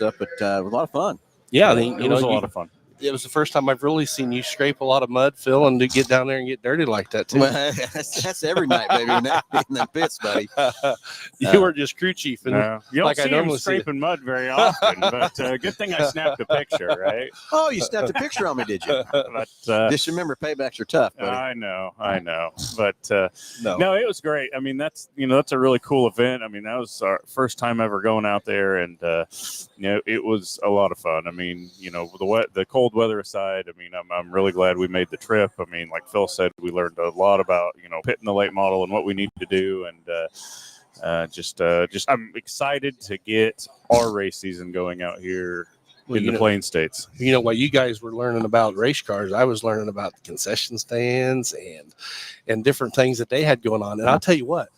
stuff, but it was a lot of fun. Yeah, it was a lot of fun. It was the first time I've really seen you scrape a lot of mud, Phil, and to get down there and get dirty like that too. Well, that's every night, baby, in the pits, buddy. You were just crew chief, and you don't like see I normally him scraping mud very often, but good thing I snapped a picture, right? Oh, you snapped a picture on me, did you? But just remember, paybacks are tough, buddy. I know, but no, it was great. I mean, that's a really cool event. I mean, that was our first time ever going out there, and it was a lot of fun. I mean, the cold weather aside, I mean, I'm really glad we made the trip. I mean, like Phil said, we learned a lot about pitting the late model and what we need to do, and just I'm excited to get our race season going out here in the Plain States. While you guys were learning about race cars, I was learning about the concession stands and different things that they had going on. And I'll tell you what,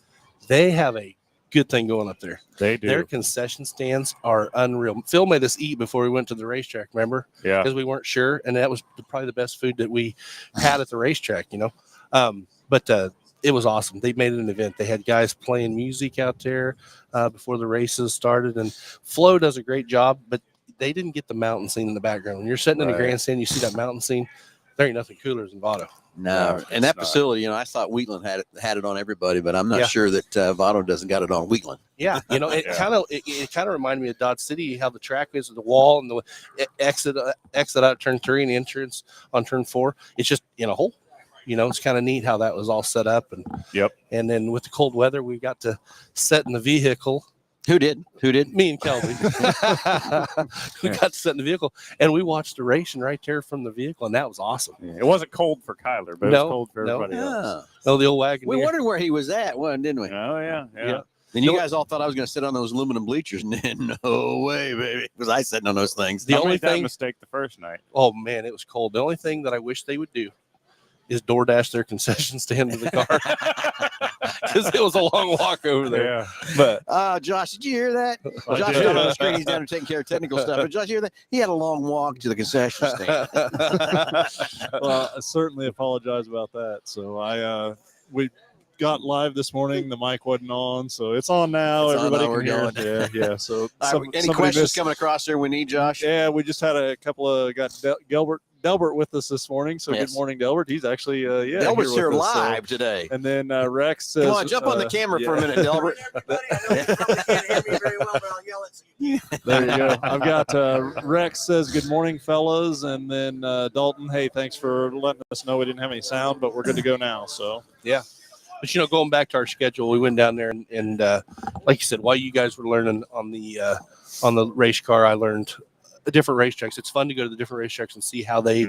they have a good thing going up there. They do. Their concession stands are unreal. Phil made us eat before we went to the racetrack, remember? Yeah. Because we weren't sure, and that was probably the best food that we had at the racetrack, But it was awesome. They made it an event. They had guys playing music out there before the races started, and Flo does a great job, but they didn't get the mountain scene in the background. When you're sitting in the grandstand, you see that mountain scene, there ain't nothing cooler than Votto. No, and that facility, I thought Wheatland had it on everybody, but I'm not sure that Votto doesn't got it on Wheatland. Yeah, it kind of reminded me of Dodge City, how the track is with the wall and the exit out turn 3 and the entrance on turn 4. It's just in a hole. It's kind of neat how that was all set up. And And then with the cold weather, we got to sit in the vehicle. Who did? Me and Kelby. We got to sit in the vehicle, and we watched the racing right there from the vehicle, and that was awesome. Yeah, it wasn't cold for Kyler, but it was cold for everybody else. No, the old wagon. We wondered where he was at, didn't we? Oh, yeah. And you guys all thought I was going to sit on those aluminum bleachers. No way, baby. Because I sitting on those things. The only mistake the first night. Oh, man, it was cold. The only thing that I wish they would do is DoorDash their concession stand to the car. Because it was a long walk over there. Yeah. But Josh, did you hear that? Josh got on the screen. He's down there taking care of technical stuff. But Josh, you hear that? He had a long walk to the concession stand. Well, I certainly apologize about that. So we got live this morning. The mic wasn't on, so it's on now. Everybody can hear. Yeah. So any questions coming across there we need, Josh? Yeah, we just had a couple of Delbert with us this morning. So Good morning, Delbert. He's actually Delbert's here live today. And then Rex says, "Come on, jump on the camera for a minute, Delbert." There you go. I've got Rex says, "Good morning, fellas," and then Dalton, "Hey, thanks for letting us know we didn't have any sound, but we're good to go now." So yeah. But going back to our schedule, we went down there and like you said, while you guys were learning on the race car, I learned the different racetracks. It's fun to go to the different racetracks and see how they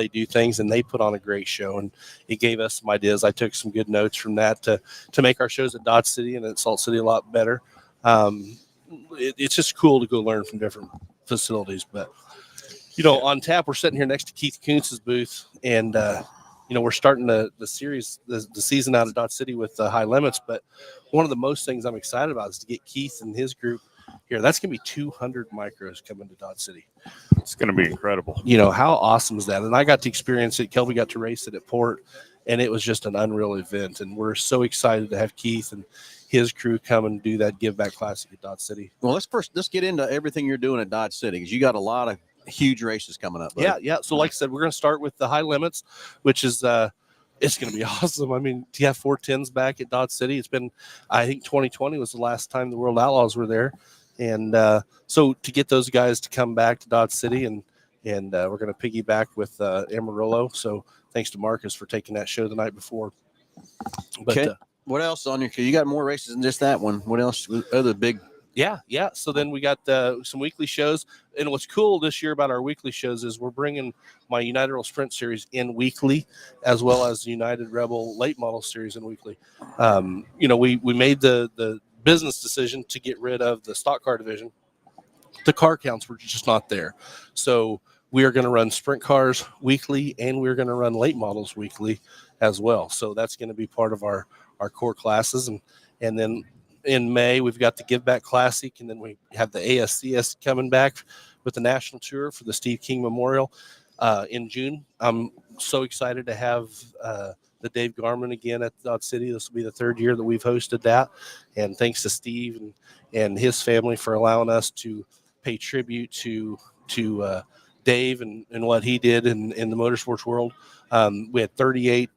do things, and they put on a great show, and it gave us some ideas. I took some good notes from that to make our shows at Dodge City and at Salt City a lot better. It's just cool to go learn from different facilities. But on tap, we're sitting here next to Keith Kuntz's booth, and we're starting the series, the season out of Dodge City with High Limits. But one of the most things I'm excited about is to get Keith and his group here. That's going to be 200 micros coming to Dodge City. It's going to be incredible. How awesome is that? And I got to experience it. Kelby got to race it at Port, and it was just an unreal event. And we're so excited to have Keith and his crew come and do that Give Back Classic at Dodge City. Well, let's get into everything you're doing at Dodge City, because you got a lot of huge races coming up, buddy. Yeah. So like I said, we're going to start with the High Limits, which is it's going to be awesome. I mean, to have 410s back at Dodge City, it's been, I think 2020 was the last time the World Outlaws were there. And so to get those guys to come back to Dodge City, and we're going to piggyback with Amarillo. So thanks to Marcus for taking that show the night before. But okay. What else on your, you got more races than just that one. What else? Other big. Yeah. So then we got some weekly shows. And what's cool this year about our weekly shows is we're bringing my United Rebel Sprint Series in weekly, as well as the United Rebel Late Model Series in weekly. We made the business decision to get rid of the stock car division. The car counts were just not there. So we are going to run sprint cars weekly, and we're going to run late models weekly as well. So that's going to be part of our core classes. And then in May, we've got the Give Back Classic, and then we have the ASCS coming back with the national tour for the Steve King Memorial in June. I'm so excited to have the Dave Garman again at Dodge City. This will be the third year that we've hosted that, and thanks to Steve and his family for allowing us to pay tribute to Dave and what he did in the motorsports world. We had 38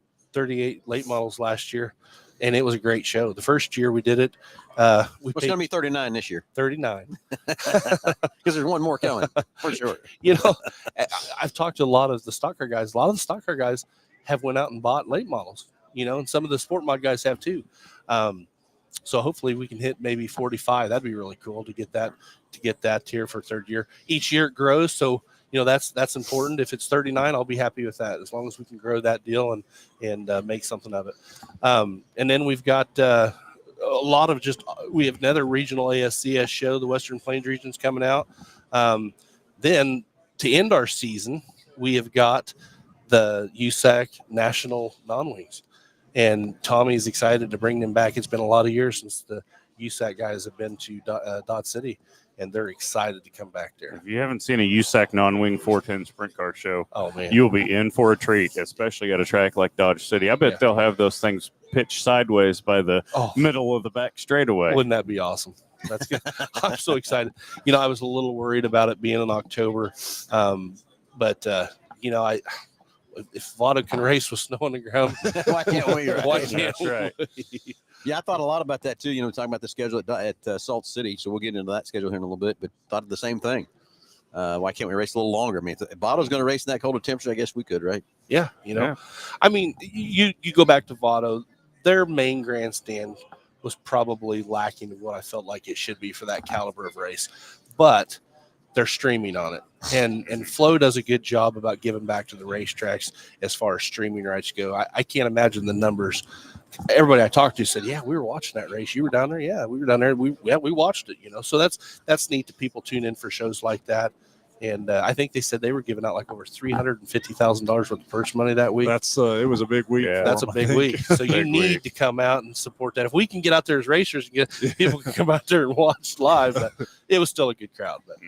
late models last year, and it was a great show. The first year we did it, it's going to be 39 this year. 39, because there's one more coming for sure. I've talked to a lot of the stock car guys. A lot of the stock car guys have went out and bought late models, and some of the sport mod guys have too. So hopefully we can hit maybe 45. That'd be really cool to get that tier for third year. Each year it grows, so that's important. If it's 39, I'll be happy with that, as long as we can grow that deal and make something of it. And then we've got a lot of we have another regional ASCS show. The Western Plains region's coming out. Then to end our season, we have got the USAC National Non-Wings. And Tommy's excited to bring them back. It's been a lot of years since the USAC guys have been to Dodge City, and they're excited to come back there. If you haven't seen a USAC non-wing 410 sprint car show, oh man, you'll be in for a treat, especially at a track like Dodge City. I bet they'll have those things pitched sideways by the middle of the back straightaway. Wouldn't that be awesome? That's good. I'm so excited. I was a little worried about it being in October, but if Votto can race with snow on the ground, why can't we? Right? Why can't That's right. we? Yeah, I thought a lot about that too. Talking about the schedule at Salt City. So we'll get into that schedule here in a little bit. But thought of the same thing. Why can't we race a little longer? I mean, if Votto's going to race in that colder temperature, I guess we could, right? Yeah, I mean, you go back to Votto, their main grandstand was probably lacking of what I felt like it should be for that caliber of race, but they're streaming on it. And Flo does a good job about giving back to the racetracks as far as streaming rights go. I can't imagine the numbers. Everybody I talked to said, yeah, we were watching that race. You were down there? Yeah, we were down there. We watched it, So that's neat that people tune in for shows like that. And I think they said they were giving out like over $350,000 worth of purse money that week. That's it was a big week. Yeah. That's a big week. So you need to come out and support that. If we can get out there as racers and get people can come out there and watch live, but it was still a good crowd. But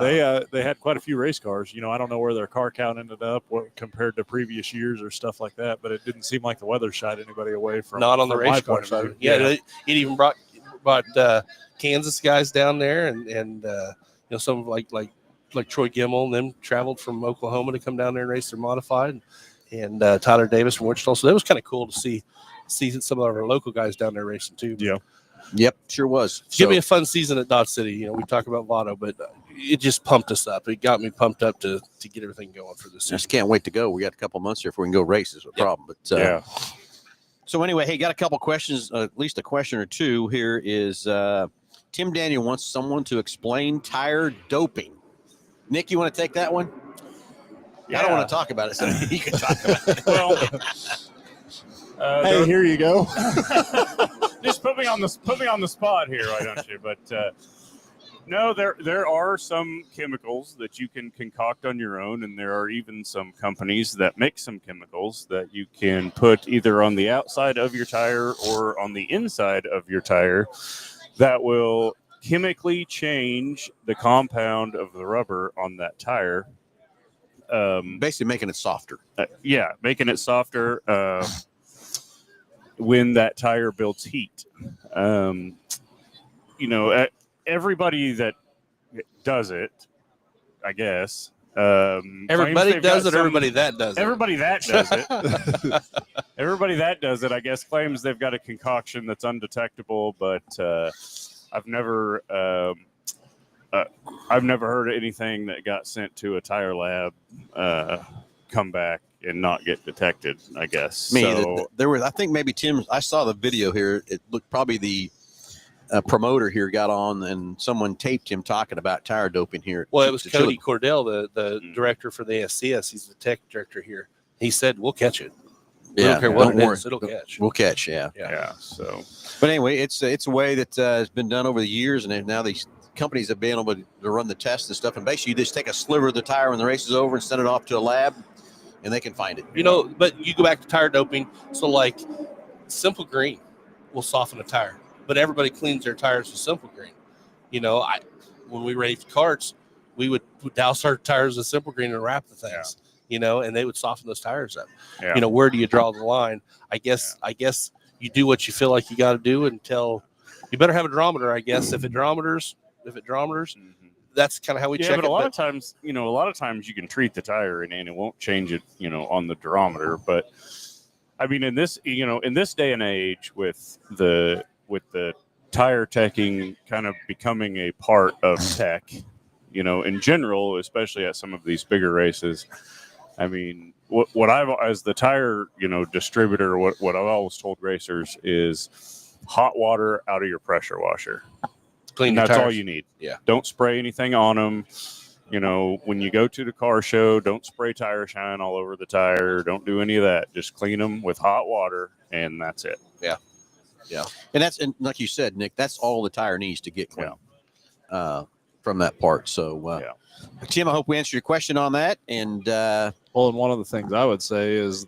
they had quite a few race cars. I don't know where their car count ended up compared to previous years or stuff like that, but it didn't seem like the weather shied anybody away from not on the race car point side. Yeah, it even brought Kansas guys down there, and some like Troy Gimmel and them traveled from Oklahoma to come down there and race their modified, and Tyler Davis from Wichita. So that was kind of cool to see some of our local guys down there racing too. Yeah. Yep, sure was. Give me a fun season at Dodge City. We talk about Votto, but it just pumped us up. It got me pumped up to get everything going for this season. I just can't wait to go. We got a couple months here before we can go race. Is a problem. But yeah. So anyway, hey, got a couple questions, at least a question or two. Here is Tim Daniel wants someone to explain tire doping. Nick, you want to take that one? Yeah. I don't want to talk about it, so you can talk about it. Well, hey, here you go. Just put me on the spot here, why don't you? But no, there are some chemicals that you can concoct on your own, and there are even some companies that make some chemicals that you can put either on the outside of your tire or on the inside of your tire that will chemically change the compound of the rubber on that tire. Basically making it softer. Making it softer when that tire builds heat. Everybody that does it, I guess. Everybody does it. Everybody that does it. Everybody that does it. Everybody that does it, I guess, claims they've got a concoction that's undetectable, but I've never heard anything that got sent to a tire lab come back and not get detected, I guess. There was, I think maybe Tim, I saw the video here. It looked probably the promoter here got on and someone taped him talking about tire doping here. Well, it was Cody Cordell, the director for the ASCS. He's the tech director here. He said, we'll catch it. We don't care what it is, it'll catch. We'll catch, yeah. So, but anyway, it's a way that has been done over the years, and now these companies have been able to run the tests and stuff. And basically, you just take a sliver of the tire when the race is over and send it off to a lab, and they can find it. But you go back to tire doping. So, like, Simple Green will soften a tire, but everybody cleans their tires with Simple Green. When we raced karts, we would douse our tires with Simple Green and wrap the things. And they would soften those tires up. Yeah. Where do you draw the line? I guess you do what you feel like you got to do until you better have a drometer. I guess if it drometers, that's kind of how we check but it. a lot of times you can treat the tire and it won't change it, on the durometer. But I mean, in this day and age with the tire teching kind of becoming a part of tech, in general, especially at some of these bigger races. I mean, what I've, as the tire, distributor, what I've always told racers is hot water out of your pressure washer. Clean and your that's tires. all you need. Yeah. Don't spray anything on them. When you go to the car show, don't spray tire shine all over the tire. Don't do any of that. Just clean them with hot water, and that's it. Yeah. And like you said, Nick, that's all the tire needs to get clean from that part. So, Tim, I hope we answered your question on that. And and one of the things I would say is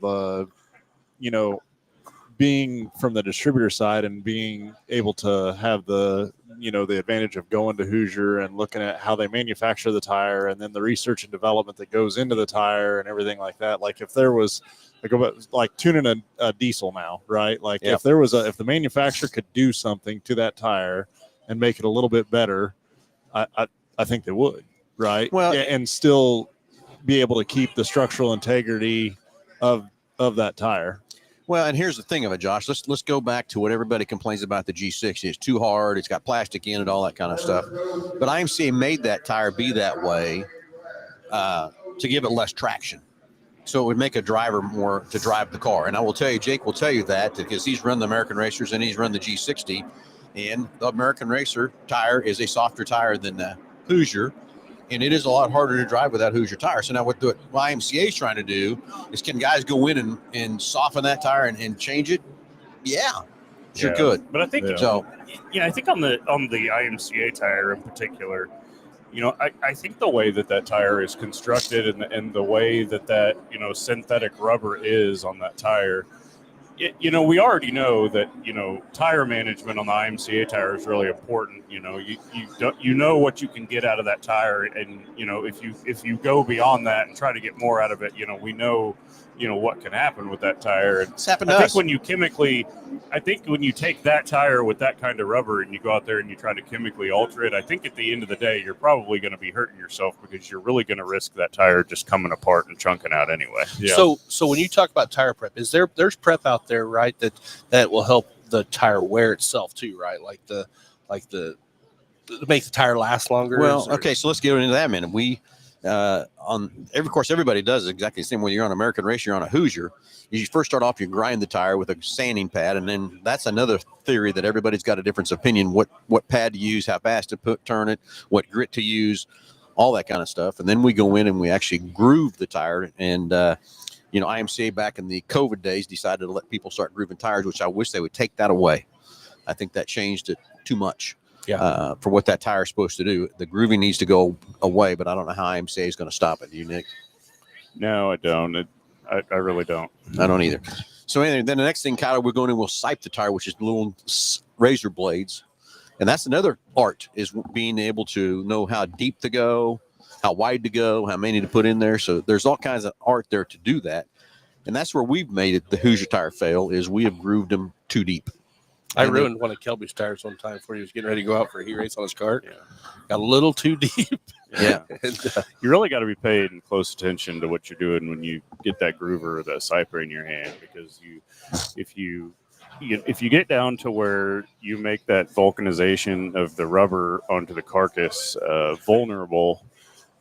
being from the distributor side and being able to have the advantage of going to Hoosier and looking at how they manufacture the tire and then the research and development that goes into the tire and everything like that. Like if there was like tuning a diesel now, right? Like if the manufacturer could do something to that tire and make it a little bit better, I think they would, right? Well, and still be able to keep the structural integrity of that tire. Well, and here's the thing of it, Josh. Let's go back to what everybody complains about the G60. It's too hard. It's got plastic in it, all that kind of stuff. But IMCA made that tire be that way to give it less traction. So it would make a driver more to drive the car. And I will tell you, Jake will tell you that because he's run the American Racers and he's run the G60. And the American Racer tire is a softer tire than the Hoosier. And it is a lot harder to drive without Hoosier tire. So now what the YMCA is trying to do is can guys go in and soften that tire and change it? Yeah, sure could. But I think I think on the IMCA tire in particular, I think the way that tire is constructed and the way that synthetic rubber is on that tire, we already know that tire management on the IMCA tire is really important. You know what you can get out of that tire, and if you go beyond that and try to get more out of it, we know what can happen with that tire. It's happened to us. I think when you take that tire with that kind of rubber and you go out there and you try to chemically alter it, I think at the end of the day you're probably going to be hurting yourself because you're really going to risk that tire just coming apart and chunking out anyway. Yeah. So when you talk about tire prep, there's prep out there, right? That will help the tire wear itself too, right? Like the make the tire last longer. Well, okay, so let's get into that, man. We everybody does exactly the same. When you're on American Racer, you're on a Hoosier. You first start off, you grind the tire with a sanding pad, and then that's another theory that everybody's got a different opinion. What pad to use, how fast to turn it, what grit to use, all that kind of stuff. And then we go in and we actually groove the tire. And IMCA back in the COVID days decided to let people start grooving tires, which I wish they would take that away. I think that changed it too much. Yeah. For what that tire is supposed to do. The grooving needs to go away, but I don't know how IMCA is going to stop it. Do you, Nick? No, I don't. I really don't. I don't either. So anyway, then the next thing, Kyle, we're going to, we'll sipe the tire, which is little razor blades. And that's another art, is being able to know how deep to go, how wide to go, how many to put in there. So there's all kinds of art there to do that. And that's where we've made it the Hoosier tire fail, is we have grooved them too deep. I ruined one of Kelby's tires one time before he was getting ready to go out for a heat race on his cart. Yeah. Got a little too deep. Yeah. And, you really got to be paying close attention to what you're doing when you get that groover or that siper in your hand, because if you get down to where you make that vulcanization of the rubber onto the carcass vulnerable,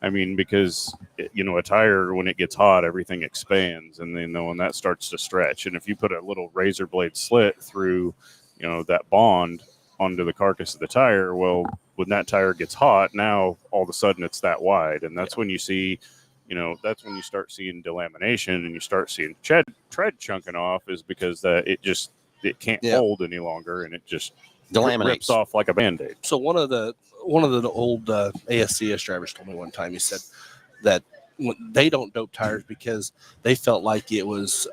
I mean, because a tire, when it gets hot, everything expands, and then when that starts to stretch, and if you put a little razor blade slit through that bond onto the carcass of the tire, well, when that tire gets hot, now all of a sudden it's that wide, and that's when you see, that's when you start seeing delamination and you start seeing tread chunking off, is because it can't hold any longer, and it just rips off like a Band-Aid. So one of the old ASCS drivers told me one time, he said that they don't dope tires because they felt like it was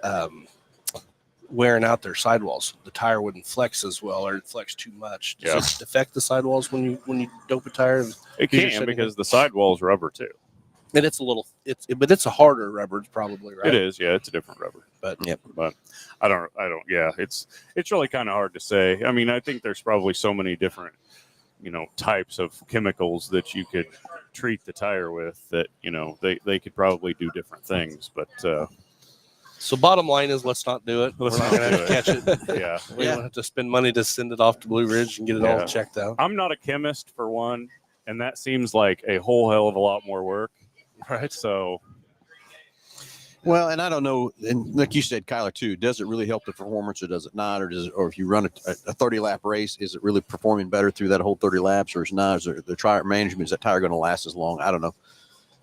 wearing out their sidewalls. The tire wouldn't flex as well, or it flex too much. Does it affect the sidewalls when you dope a tire? It can, because the sidewall's rubber too. And but it's a harder rubber, probably, right? It is, yeah. It's a different rubber, but I don't. Yeah, it's really kind of hard to say. I mean, I think there's probably so many different types of chemicals that you could treat the tire with that, they could probably do different things. But so bottom line is, let's not do it. We're not going to catch it. Yeah. We don't have to spend money to send it off to Blue Ridge and get it all checked out. I'm not a chemist for one, and that seems like a whole hell of a lot more work. Right. So, well, and I don't know, and like you said, Kyler, too, does it really help the performance or does it not? Or if you run a 30-lap race, is it really performing better through that whole 30 laps, or is not? Is the tire management, is that tire going to last as long? I don't know.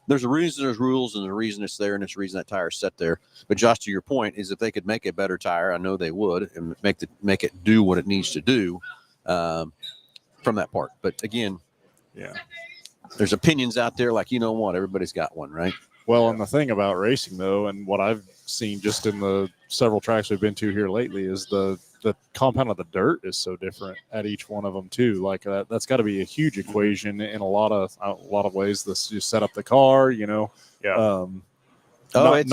There's a reason there's rules, and the reason it's there, and it's the reason that tire is set there. But Josh, to your point, is if they could make a better tire, I know they would, and make it do what it needs to do from that part. But again, there's opinions out there like, everybody's got one, right? Well, and the thing about racing, though, and what I've seen just in the several tracks we've been to here lately is the compound of the dirt is so different at each one of them too. Like that's got to be a huge equation in a lot of ways. This you set up the car, Yeah. Not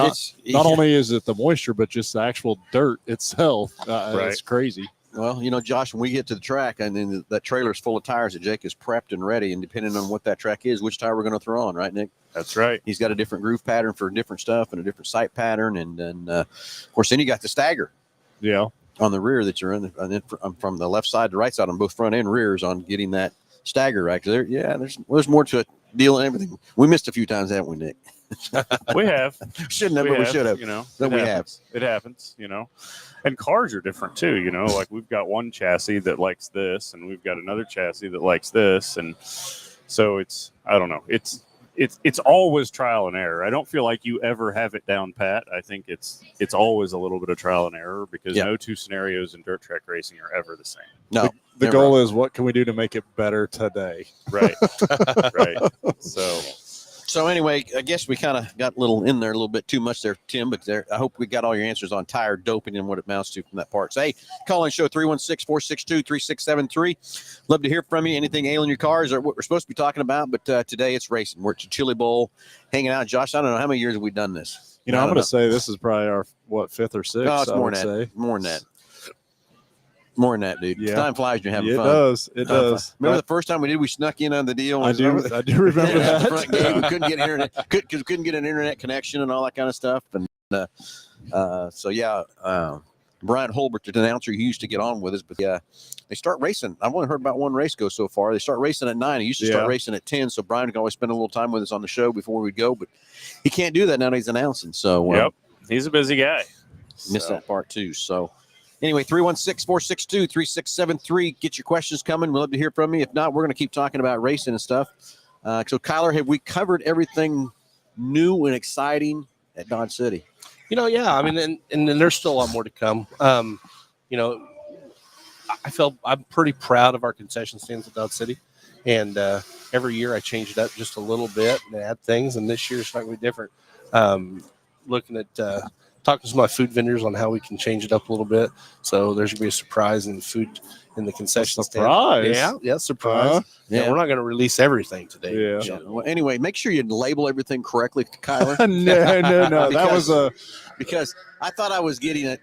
only is it the moisture, but just the actual dirt itself. Right. It's crazy. Well, Josh, when we get to the track and then that trailer's full of tires that Jake is prepped and ready, and depending on what that track is, which tire we're going to throw on, right, Nick? That's right. He's got a different groove pattern for different stuff and a different sight pattern. And then, of course, then you got the stagger. Yeah. On the rear that you're in, from the left side to right side on both front and rears on getting that stagger right. There's more to it, deal and everything. We missed a few times, haven't we, Nick? We have. Shouldn't have, but we should have. It happens. And cars are different too. Like we've got one chassis that likes this, and we've got another chassis that likes this, and so I don't know. It's always trial and error. I don't feel like you ever have it down pat. I think it's always a little bit of trial and error because no two scenarios in dirt track racing are ever the same. No. The goal is, what can we do to make it better today? Right. Right. So anyway, I guess we kind of got a little bit too much there, Tim, but I hope we got all your answers on tire doping and what it amounts to from that part. So, hey, call in show 316-462-3673. Love to hear from you. Anything ailing your cars or what we're supposed to be talking about, but today it's racing. We're at the Chili Bowl hanging out. Josh, I don't know, how many years have we done this? I'm going to say this is probably our, 5th or 6th, Oh, it's more than that. More than that, dude. Yeah. Time flies when you're having fun. It does. Remember the first time we snuck in on the deal? I do remember that. Front gate. We couldn't get internet because we couldn't get an internet connection and all that kind of stuff. And Brian Holbert, the announcer, he used to get on with us, but they start racing. I've only heard about one race go so far. They start racing at 9. He used to start racing at 10, so Brian could always spend a little time with us on the show before we'd go, but he can't do that now that he's announcing. So he's a busy guy. Missed that part too. So anyway, 316-462-3673. Get your questions coming. We'd love to hear from you. If not, we're going to keep talking about racing and stuff. So, Kyler, have we covered everything new and exciting at Dodge City? I mean, and there's still a lot more to come. I'm pretty proud of our concession stands at Dodge City. And every year I change it up just a little bit and add things. And this year it's not going to be different. Looking at talking to some of my food vendors on how we can change it up a little bit. So there's going to be a surprise in food in the concession surprise. stand. Yeah, surprise. We're not going to release everything today. Yeah. Well, anyway, make sure you label everything correctly, Kyler. No. That was because I thought I was getting at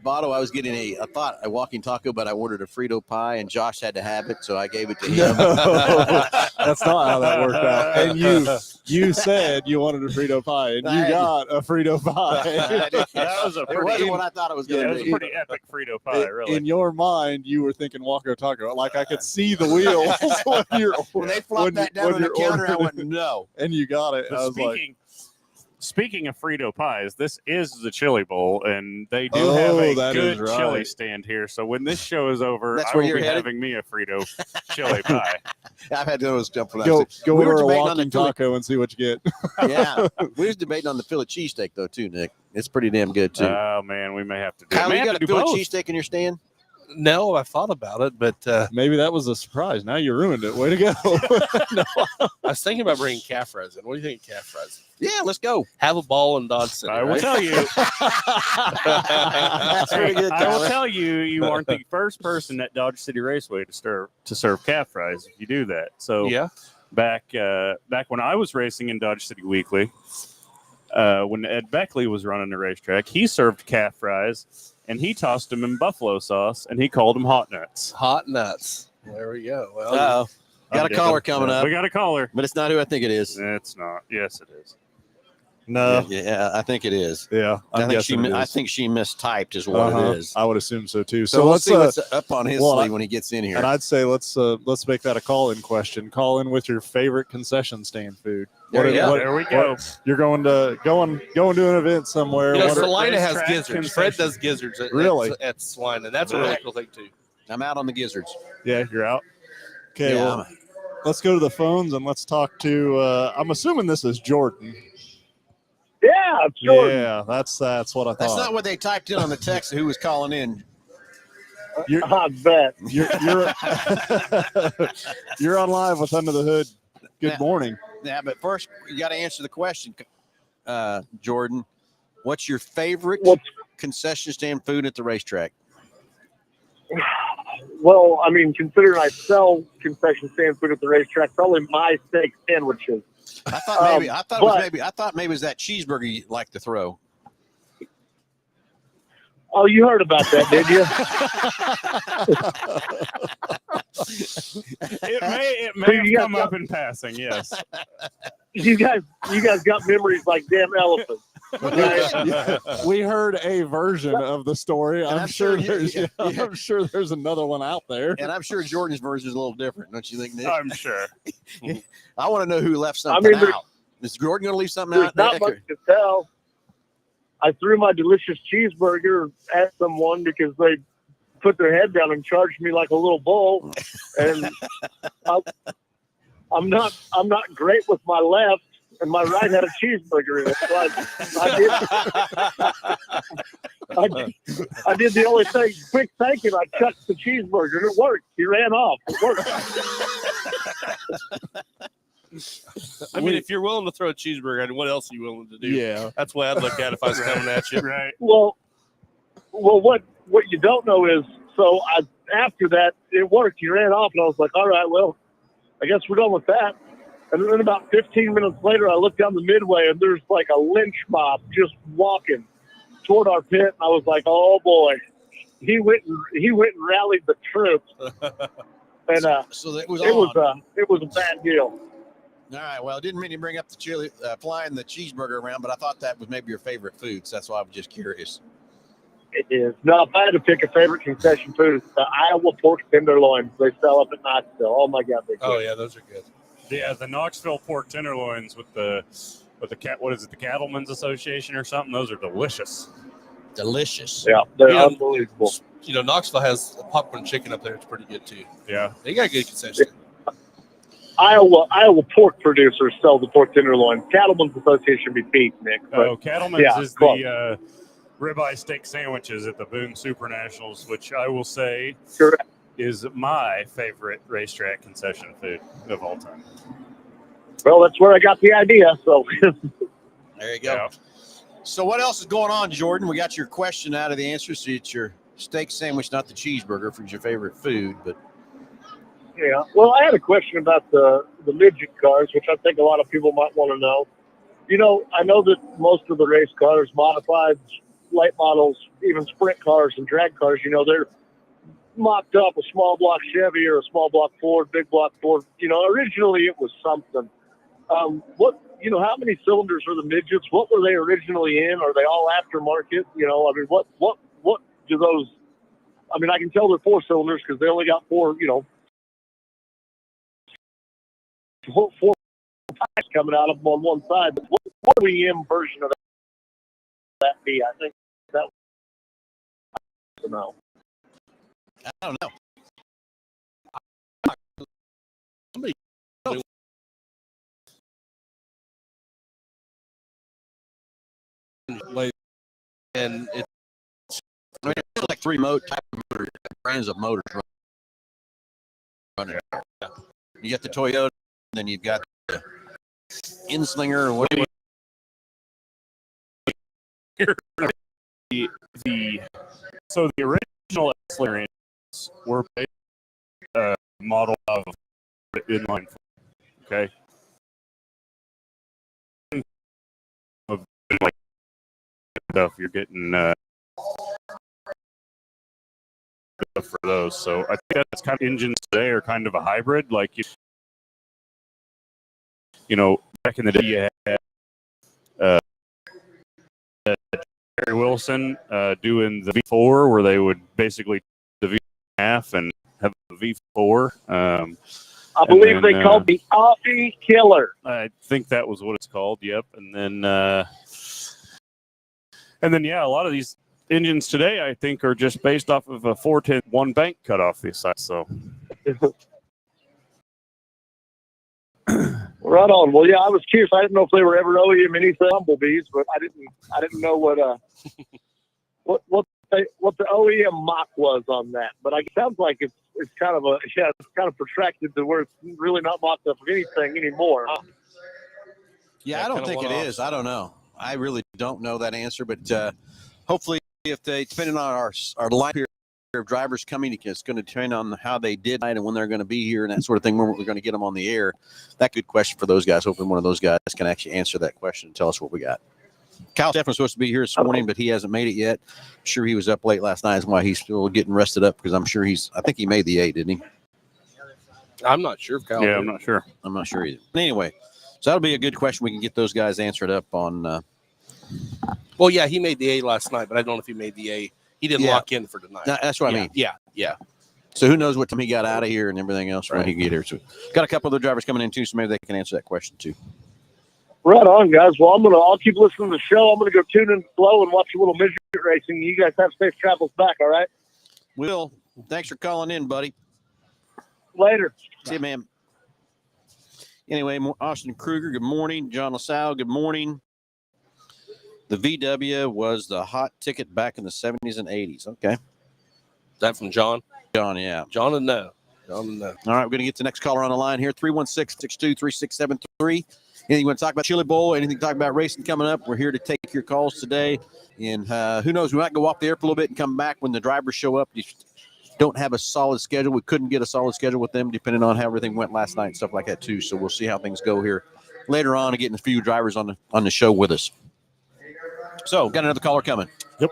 Botto. I was getting a walking taco, but I ordered a Frito pie, and Josh had to have it, so I gave it to him. No, that's not how that worked out. And you said you wanted a Frito pie, and you got a Frito pie. That was it wasn't what I thought it was going to be. It was a pretty epic Frito pie, really. In your mind, you were thinking Waco Taco. Like I could see the wheels when they flopped that down on the counter. I went no, and you got it. I was Speaking of Frito pies, this is the Chili Bowl, and they do have a good chili stand here. So when this show is over, I will be having me a Frito chili pie. I've had those jump for that. Go order a walking taco and see what you get. Yeah, we was debating on the Philly cheesesteak though too, Nick. It's pretty damn good too. Oh man, we may have to do. Kyle, you got a Philly cheesesteak in your stand? No, I thought about it, but maybe that was a surprise. Now you ruined it. Way to go. No, I was thinking about bringing calf fries in. What do you think of calf fries? Yeah, let's go. Have a ball in Dodge City. I will tell you. That's pretty good. I will tell you, you aren't the first person at Dodge City Raceway to serve calf fries if you do that. So back when I was racing in Dodge City Weekly, when Ed Beckley was running the racetrack, he served calf fries. And he tossed them in buffalo sauce, and he called them hot nuts. Hot nuts. There we go. Well, Uh-oh. Got a caller coming up, We got a caller. but it's not who I think it is. It's not. Yes, it is. No. Yeah, I think it is. Yeah. I think she mistyped is what it is. I would assume so too. So let's see what's up on his well, sleeve when he gets in here. And I'd say let's make that a call-in question. Call in with your favorite concession stand food. There we go. You're going to an event somewhere. you know, What are- Salina has racetrack gizzards. Fred concession. does gizzards Really? at Swine, and that's a really cool thing too. I'm out on the gizzards. Yeah, you're out. Okay, Yeah, well, let's go to the phones and let's talk to. I'm assuming this is Jordan. Yeah, sure. Yeah, that's what I thought. That's not what they typed in on the text of who was calling in. I bet. You're you're on live with Under the Hood. Good Yeah. morning. Yeah, but first you got to answer the question, Jordan. What's your favorite concession stand food at the racetrack? Well, I mean, considering I sell concession stand food at the racetrack, probably my steak sandwiches. I thought maybe I thought maybe it was that cheeseburger you like to throw. Oh, you heard about that, did you? It may have come up in passing. Yes. You guys got memories like damn elephants. We heard a version of the story. And I'm sure there's another one out there. And I'm sure Jordan's version is a little different, don't you think, Nick? I'm sure. I want to know who left something I mean, out. Is Jordan going to leave something There's out? not much to tell. I threw my delicious cheeseburger at someone because they put their head down and charged me like a little bull. And I'm not great with my left, and my right had a cheeseburger in it. So I did the only thing, quick thinking. I chucked the cheeseburger, and it worked. He ran off. It worked. I mean, if you're willing to throw a cheeseburger, what else are you willing to do? Yeah. That's what I'd look at if I was coming at you. Right. Well, what you don't know is, so after that, it worked. He ran off, and I was like, all right, well, I guess we're done with that. And then about 15 minutes later, I looked down the midway, and there's like a lynch mob just walking toward our pit. And I was like, oh boy, he went and rallied the troops. And so it was a bad deal. All right. Well, I didn't mean to bring up the chili, flying the cheeseburger around, but I thought that was maybe your favorite food, so that's why I was just curious. It is. No, if I had to pick a favorite concession food, it's the Iowa pork tenderloins. They sell up at Knoxville. Oh my God, they're good. Oh yeah, those are good. Yeah, the Knoxville pork tenderloins with the what is it, the Cattlemen's Association or something? Those are delicious. Delicious. Yeah, they're Yeah. unbelievable. You know, Knoxville has a popcorn chicken up there. It's pretty good too. Yeah. They got good concession. Iowa pork producers sell the pork tenderloin. Cattlemen's Association be beef, Nick. But Cattlemen's is close. the ribeye steak sandwiches at the Boone Super Nationals, which I will say Correct. is my favorite racetrack concession food of all time. Well, that's where I got the idea. So There you go. Yeah. So what else is going on, Jordan? We got your question out of the answer. So it's your steak sandwich, not the cheeseburger, for your favorite food. But yeah. Well, I had a question about the midget cars, which I think a lot of people might want to know. You know, I know that most of the race cars, modified, late models, even sprint cars and drag cars, you know, they're mocked up a small block Chevy or a small block Ford, big block Ford. You know, originally it was something. How many cylinders are the midgets? What were they originally in? Are they all aftermarket? You know, I mean, what do those? I mean, I can tell they're 4 cylinders because they only got 4 pipes coming out of them on one side. But what OEM version of that be? I think that was no. I don't know. And it's I mean, it's like 3 type of motor, brands of motors running. You got the Toyota, then you've got the Inslinger. What do you? So the original Esler engines were based model of inline. Okay. Of like stuff you're getting for those. So I think that's kind of engines today are kind of a hybrid. Like, back in the day, you had Jerry Wilson doing the V4, where they would basically the V half and have a V4. I believe they called the Aussie Killer. I think that was what it's called. Yep. And then yeah, a lot of these engines today, I think, are just based off of a 410 one bank cut off the side. So. Right on. Well, yeah, I was curious. I didn't know if they were ever OEM anything bumblebees, but I didn't know what the OEM mock was on that. But it sounds like it's kind of protracted to where it's really not mocked up of anything anymore. Huh? Yeah, I don't think it is. I don't know. I really don't know that answer, but hopefully, if they, depending on our line here of drivers coming, it's going to depend on how they did and when they're going to be here and that sort of thing, when we're going to get them on the air. That good question for those guys. Hopefully one of those guys can actually answer that question and tell us what we got. Kyle Stephan was supposed to be here this morning, but he hasn't made it yet. I'm sure he was up late last night. That's why he's still getting rested up, because I'm sure I think he made the 8, didn't he? I'm not sure if Kyle Yeah, did. I'm not sure. I'm not sure either. But anyway, so that'll be a good question. We can get those guys answered up on. Well, yeah, he made the 8 last night, but I don't know if he made the 8. He didn't lock in for tonight. That's what I mean. Yeah. So who knows what time he got out of here and everything else when he get here. So got a couple of other drivers coming in too, so maybe they can answer that question too. Right on, guys. Well, I'll keep listening to the show. I'm gonna go tune in slow and watch a little midget racing. You guys have safe travels back, all right? Will, thanks for calling in, buddy. Later. See you, man. Anyway, Austin Kruger, good morning. John LaSalle, good morning. The VW was the hot ticket back in the 70s and 80s. Okay. Is that from John? John, yeah. John and no. All right, we're going to get to the next caller on the line here, 316-622-3673. Anything you want to talk about Chili Bowl, anything to talk about racing coming up, we're here to take your calls today. And who knows, we might go off the air for a little bit and come back when the drivers show up. You don't have a solid schedule. We couldn't get a solid schedule with them depending on how everything went last night and stuff like that too. So we'll see how things go here later on and getting a few drivers on the show with us. So, got another caller coming. Yep.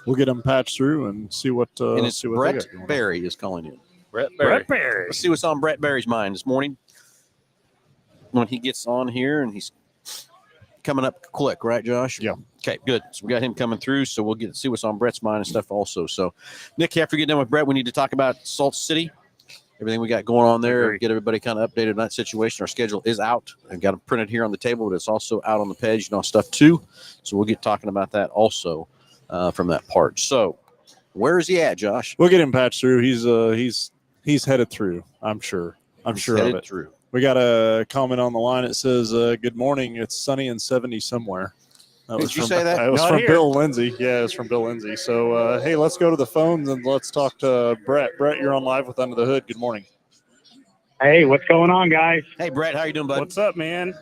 We'll get them patched through and see what. And it's see what Brett Berry is calling in. Brett Berry. Let's see what's on Brett Berry's mind this morning when he gets on here, and he's coming up quick, right, Josh? Yeah. Okay, good. So we got him coming through, so we'll see what's on Brett's mind and stuff also. So, Nick, after getting done with Brett, we need to talk about Saltcity. Everything we got going on there, get everybody kind of updated on that situation. Our schedule is out. I've got it printed here on the table, but it's also out on the page, stuff too. So we'll get talking about that also from that part. So where is he at, Josh? We'll get him patched through. He's headed through. I'm sure. I'm sure of it. Through. We got a comment on the line. It says, "Good morning. It's sunny and 70 somewhere." Did you say that? It was Not from here. Bill Lindsay. Yeah, it was from Bill Lindsay. So, hey, let's go to the phones and let's talk to Brett. Brett, you're on live with Under the Hood. Good morning. Hey, what's going on, guys? Hey, Brett, how you doing, bud? What's up, man?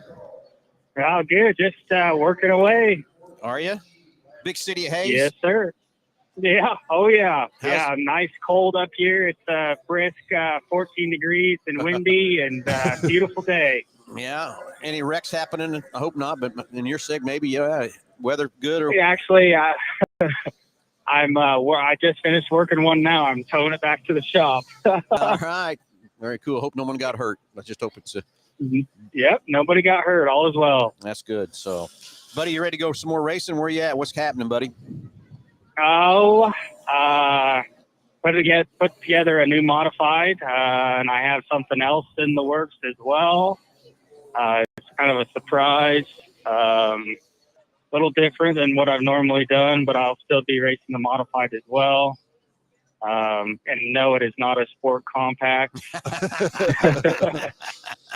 Oh, good. Just working away. Are you? Big city of Hayes? Yes, sir. Yeah. Oh, yeah. How's- Nice cold up here. It's brisk 14 degrees and windy and beautiful day. Yeah. Any wrecks happening? I hope not, but in your sig, maybe, yeah. Weather good? Or Actually, I just finished working one now. I'm towing it back to the shop. All right. Very cool. Hope no one got hurt. Let's just hope it's Yep. Nobody got hurt. All is well. that's good. So, buddy, you ready to go some more racing? Where you at? What's happening, buddy? Oh, put together a new modified, and I have something else in the works as well. It's kind of a surprise, little different than what I've normally done, but I'll still be racing the modified as well. And no, it is not a sport compact.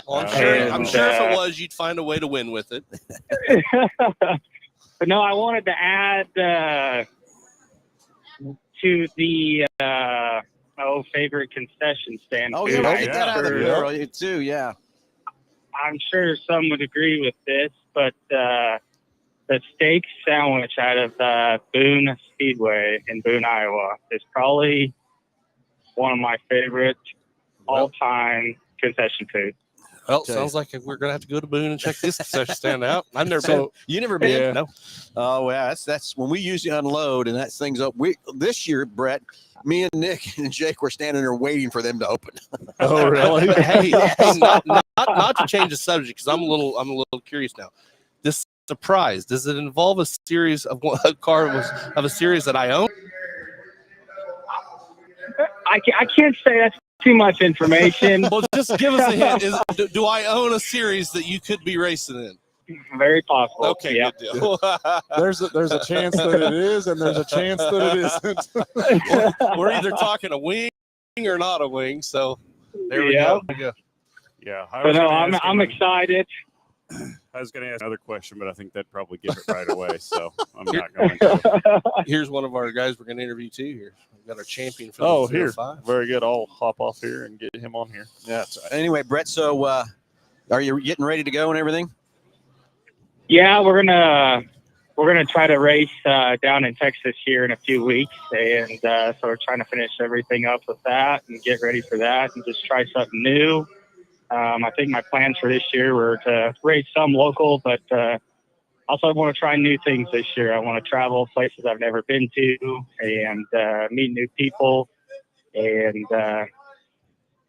Well, I'm sure if it was, you'd find a way to win with it. But no, I wanted to add to the favorite concession stand. Oh, food. yeah. I'm Get that out of the sure- barrel. You too, yeah. I'm sure some would agree with this, but the steak sandwich out of Boone Speedway in Boone, Iowa is probably one of my favorite all-time concession food. Well, sounds like we're gonna have to go to Boone and check this concession stand out. I've never been. You never been? Yeah. No. Oh yeah, that's when we usually unload and that thing's up. This year, Brett, me and Nick and Jake were standing there waiting for them to open. Oh, really? hey, not to change the subject because I'm a little curious now. This surprise, does it involve a series of a car of a series that I own? I can't say that's too much information. Well, just give us a hint. Do I own a series that you could be racing in? Very possible. Okay, Yep. good deal. There's a chance that it is, and there's a chance that it isn't. We're either talking a wing or not a wing, so there we Yeah. go. Yeah. But no, I'm excited. I was going to ask another question, but I think that'd probably give it right away. So I'm not going to. Here's one of our guys we're going to interview too. Here, we've got our champion for Oh, the here. 305. Very good. I'll hop off here and get him on here. Yeah. So anyway, Brett, so are you getting ready to go and everything? Yeah, we're gonna try to race down in Texas here in a few weeks, and so we're trying to finish everything up with that and get ready for that and just try something new. I think my plans for this year were to race some local, but also I want to try new things this year. I want to travel places I've never been to and meet new people and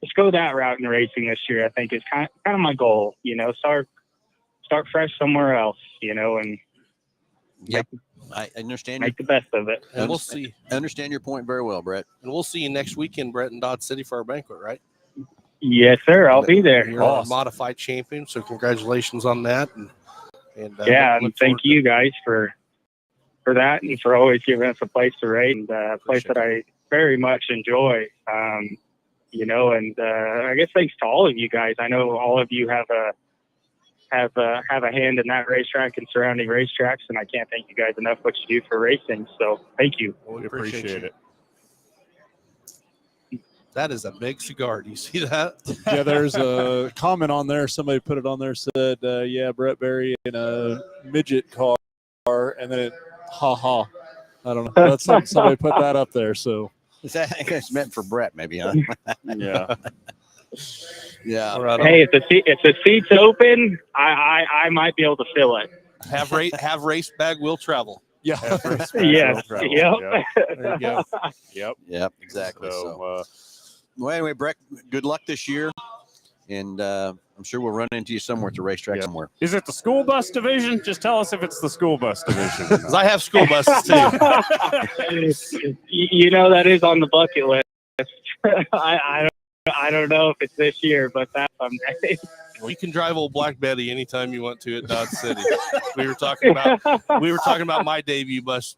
just go that route in racing this year. I think is kind of my goal. Start fresh somewhere else. And Yep. I understand. make the best of it. And we'll see. I understand your point very well, Brett. And we'll see you next weekend, Brett, in Dodge City for our banquet, right? Yes, sir. I'll be there. You're a modified champion, so congratulations on that. And Yeah, look and thank forward to you guys for that and for always giving us a place to race and a place that I very much enjoy. And I guess thanks to all of you guys. I know all of you have a hand in that racetrack and surrounding racetracks, and I can't thank you guys enough what you do for racing. So thank you. Well, We appreciate it. That is a big cigar. Do you see that? Yeah, there's a comment on there. Somebody put it on there, said, yeah, Brett Berry in a midget car, and then it, ha. I don't know. That's somebody put that up there, so. I think it's meant for Brett, maybe, huh? Yeah. Yeah. All right, Hey, if the seat's open, I might be able to fill it. have race bag will travel. Yeah. Yes. Yep. There you go. Yep. Yep. Exactly. So, Well, anyway, Brett, good luck this year, and I'm sure we'll run into you somewhere at the racetrack Yeah. somewhere. is it the school bus division? Just tell us if it's the school bus division. Because I have school buses too. That is on the bucket list. I don't know if it's this year, but that's someday. Well, you can drive old Black Betty anytime you want to at Dodge City. We were talking about my debut bus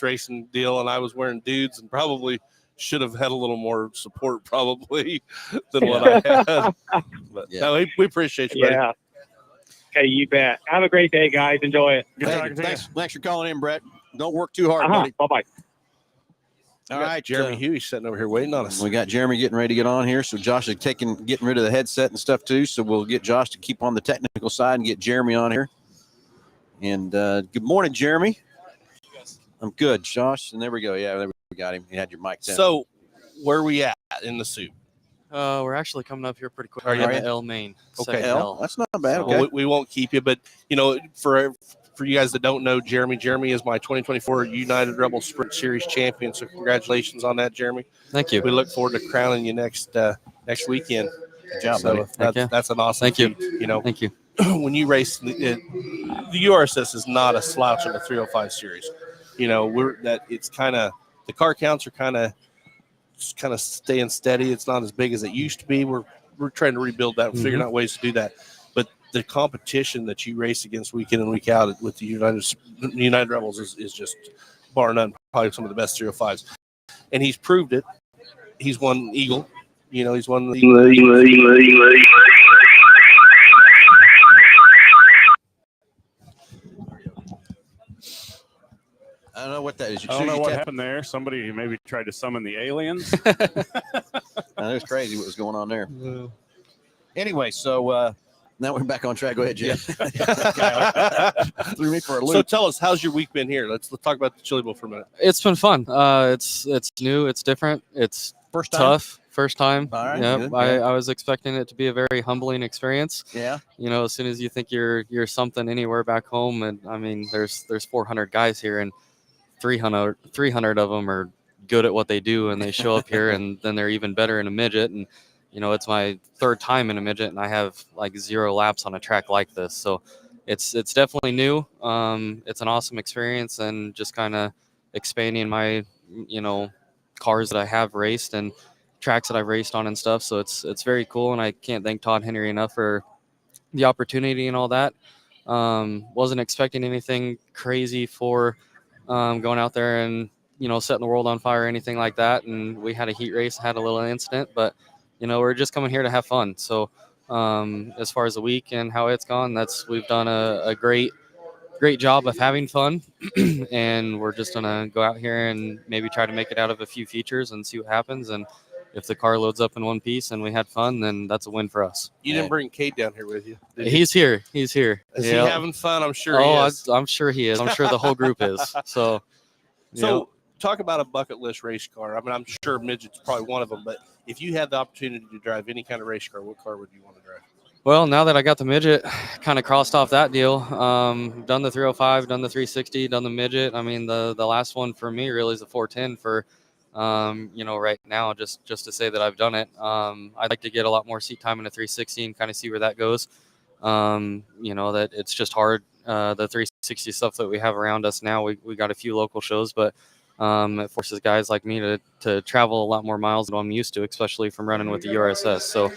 racing deal, and I was wearing dudes and probably should have had a little more support probably than what I had. But Yeah. no, we appreciate you, buddy. Yeah. Okay, you bet. Have a great day, guys. Enjoy it. Good talking to you. Thanks for calling in, Brett. Don't work too hard, buddy. Bye-bye. All right, Jeremy Huey sitting over here waiting on us. We got Jeremy getting ready to get on here. So Josh is getting rid of the headset and stuff too. So we'll get Josh to keep on the technical side and get Jeremy on here. And good morning, Jeremy. I'm good, Josh. And there we go. Yeah, there we got him. You had your mic down. So where are we at in the suit? We're actually coming up here pretty quick. Are you? We're at L Main. Okay. Second L, L. that's not bad. Well, Okay. we won't keep you, but for you guys that don't know Jeremy is my 2024 United Rebel Sprint Series champion. So congratulations on that, Jeremy. Thank you. We look forward to crowning you next weekend. Good job, So buddy. Thank you. that's an awesome Thank you. feat. Thank you. When you race, the URSS is not a slouch in the 305 series. It's kind of the car counts are kind of staying steady. It's not as big as it used to be. We're trying to rebuild that and figuring out ways to do that. But the competition that you race against week in and week out with the United Rebels is just bar none, probably some of the best 305s. And he's proved it. He's won Eagle. He's won the I don't know what that is. I don't know what happened there. Somebody maybe tried to summon the aliens. It was crazy what was going on there. Anyway, so now we're back on track. Go ahead, Jim. Threw me for a loop. So tell us, how's your week been here? Let's talk about the Chili Bowl for a minute. It's been fun. It's new. It's different. It's First time? tough. first time. All right, Yep. good, I was expecting it to be a very humbling experience. Yeah. You know, as soon as you think you're something anywhere back home, and I mean, there's 400 guys here, and 300 of them are good at what they do, and they show up here, and then they're even better in a midget. And you know, it's my third time in a midget, and I have like 0 laps on a track like this, so it's definitely new. It's an awesome experience, and just kind of expanding my, you know, cars that I have raced and tracks that I've raced on and stuff. So it's very cool, and I can't thank Todd Henry enough for the opportunity and all that. Wasn't expecting anything crazy for going out there and, you know, setting the world on fire or anything like that. And we had a heat race, had a little incident, but you know, we're just coming here to have fun. So as far as the week and how it's gone, we've done a great job of having fun. And we're just gonna go out here and maybe try to make it out of a few features and see what happens. And if the car loads up in one piece and we had fun, then that's a win for us. You didn't bring Cade down here with you, did you? He's here. Is he having fun? I'm sure he is. I'm sure he is. I'm sure the whole group is. So talk about a bucket list race car. I mean, I'm sure midget's probably one of them, but if you had the opportunity to drive any kind of race car, what car would you want to drive? Well, now that I got the midget, kind of crossed off that deal. Done the 305, done the 360, done the midget. I mean, the last one for me really is the 410 for, you know, right now, just to say that I've done it. I'd like to get a lot more seat time in a 360 and kind of see where that goes. You know, that it's just hard. The 360 stuff that we have around us now, we got a few local shows, but it forces guys like me to travel a lot more miles than I'm used to, especially from running with the URSS. So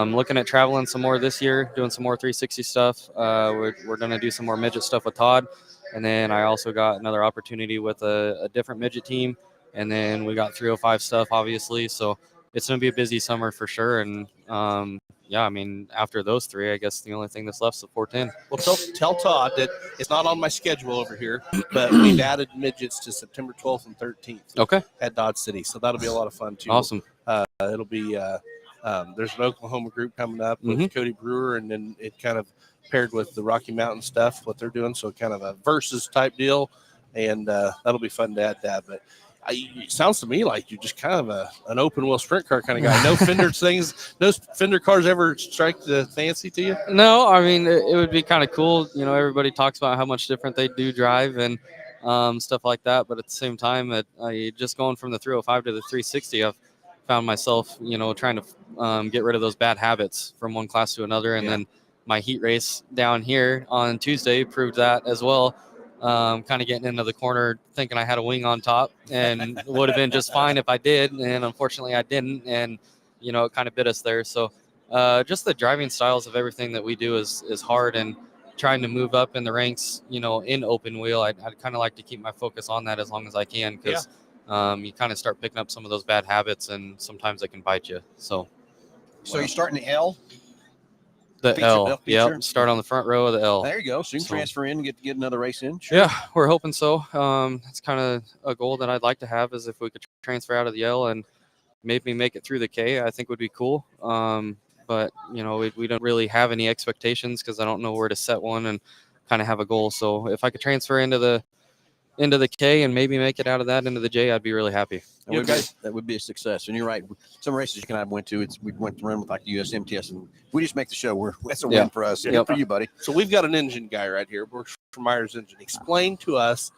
looking at traveling some more this year, doing some more 360 stuff. We're going to do some more midget stuff with Todd. And then I also got another opportunity with a different midget team. And then we got 305 stuff, obviously. So it's going to be a busy summer for sure. And yeah, I mean, after those three, I guess the only thing that's left is the 410. Well, tell Todd that it's not on my schedule over here, but we've added midgets to September 12th and 13th. Okay. At Dodge City. So that'll be a lot of fun, too. Awesome. It'll be there's an Oklahoma group coming up with Cody Brewer, and then it kind of paired with the Rocky Mountain stuff, what they're doing. So kind of a versus type deal, and that'll be fun to add that. But it sounds to me like you're just kind of an open wheel sprint car kind of guy. No fender things, no fender cars ever strike the fancy to you? No, I mean, it would be kind of cool. You know, everybody talks about how much different they do drive and stuff like that. But at the same time, just going from the 305 to the 360, I've found myself, you know, trying to get rid of those bad habits from one class to another. And then my heat race down here on Tuesday proved that as well. Kind of getting into the corner thinking I had a wing on top and would have been just fine if I did. And unfortunately I didn't. And, you know, it kind of bit us there. So just the driving styles of everything that we do is hard, and trying to move up in the ranks, you know, in open wheel. I'd kind of like to keep my focus on that as long as I can, because you kind of start picking up some of those bad habits, and sometimes they can bite you. So you're starting the L? The feature, L. Yep. Start on the front row of the L. There you go. So you can transfer in and get another race in. Sure. Yeah, we're hoping so. It's kind of a goal that I'd like to have, is if we could transfer out of the L and maybe make it through the K, I think would be cool. But, you know, we don't really have any expectations, because I don't know where to set one and kind of have a goal. So if I could transfer into the K and maybe make it out of that into the J, I'd be really happy. That would be a success. And you're right. Some races you and I went to, we went to run with like the USMTS, and we just make the show. That's a win for us. Good for you, buddy. So we've got an engine guy right here, works for Myers Engine. Explain to us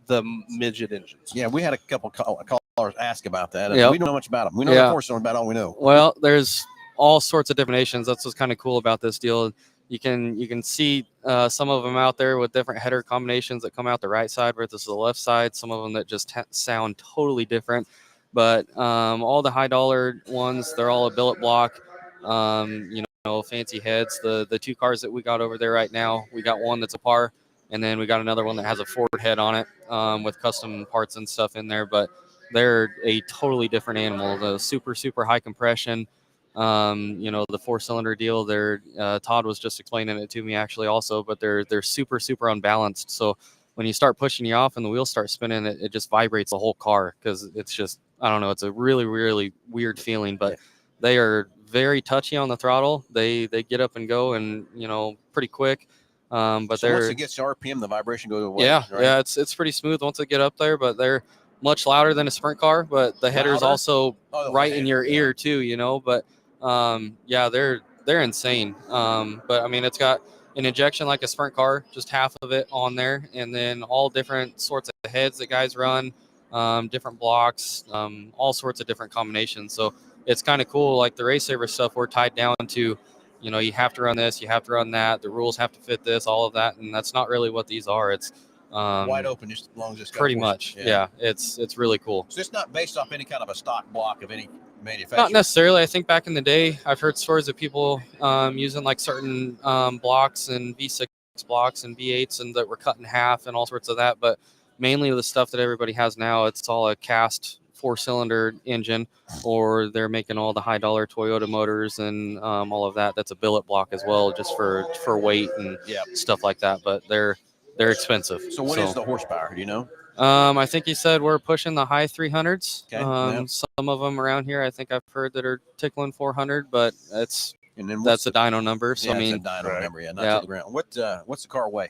the midget engines. Yeah, we had a couple callers ask about that. We don't know much about them. We know the course on about all we know. Well, there's all sorts of different nations. That's what's kind of cool about this deal. You can see some of them out there with different header combinations that come out the right side versus the left side. Some of them that just sound totally different. But all the high dollar ones, they're all a billet block. You know, fancy heads. The two cars that we got over there right now, we got one that's a par, and then we got another one that has a Ford head on it with custom parts and stuff in there. But they're a totally different animal. The super high compression. You know, the 4-cylinder deal, Todd was just explaining it to me actually also, but they're super unbalanced. So when you start pushing you off and the wheels start spinning, it just vibrates the whole car, because it's just, I don't know, it's a really weird feeling. But they are very touchy on the throttle. They get up and go, and, you know, pretty quick. But so once it gets to RPM, the vibration goes away. Yeah, right? Yeah, it's pretty smooth once they get up there, but they're much louder than a sprint car, but the header's Louder? also Oh, right in your yeah. ear too, you know. But yeah, they're insane. But I mean, it's got an injection like a sprint car, just half of it on there, and then all different sorts of heads that guys run, different blocks, all sorts of different combinations. So it's kind of cool. Like the Race Saver stuff, we're tied down to, you know, you have to run this, you have to run that, the rules have to fit this, all of that, and that's not really what these are. It's Wide open, just as long as it's got pretty force. much. Yeah, it's really cool. So it's not based off any kind of a stock block of any manufacturer. Not necessarily. I think back in the day, I've heard stories of people using like certain blocks and V6 blocks and V8s and that were cut in half and all sorts of that. But mainly the stuff that everybody has now, it's all a cast 4-cylinder engine, or they're making all the high dollar Toyota motors and all of that. That's a billet block as well, just for weight and stuff like that. But they're expensive. So what is the horsepower? Do you know? I think he said we're pushing the high 300s. Okay, Some of them around here, I think I've heard that are tickling 400, but that's a dyno number. So yeah, I mean, it's a dyno number, not to the ground. What's the car weigh?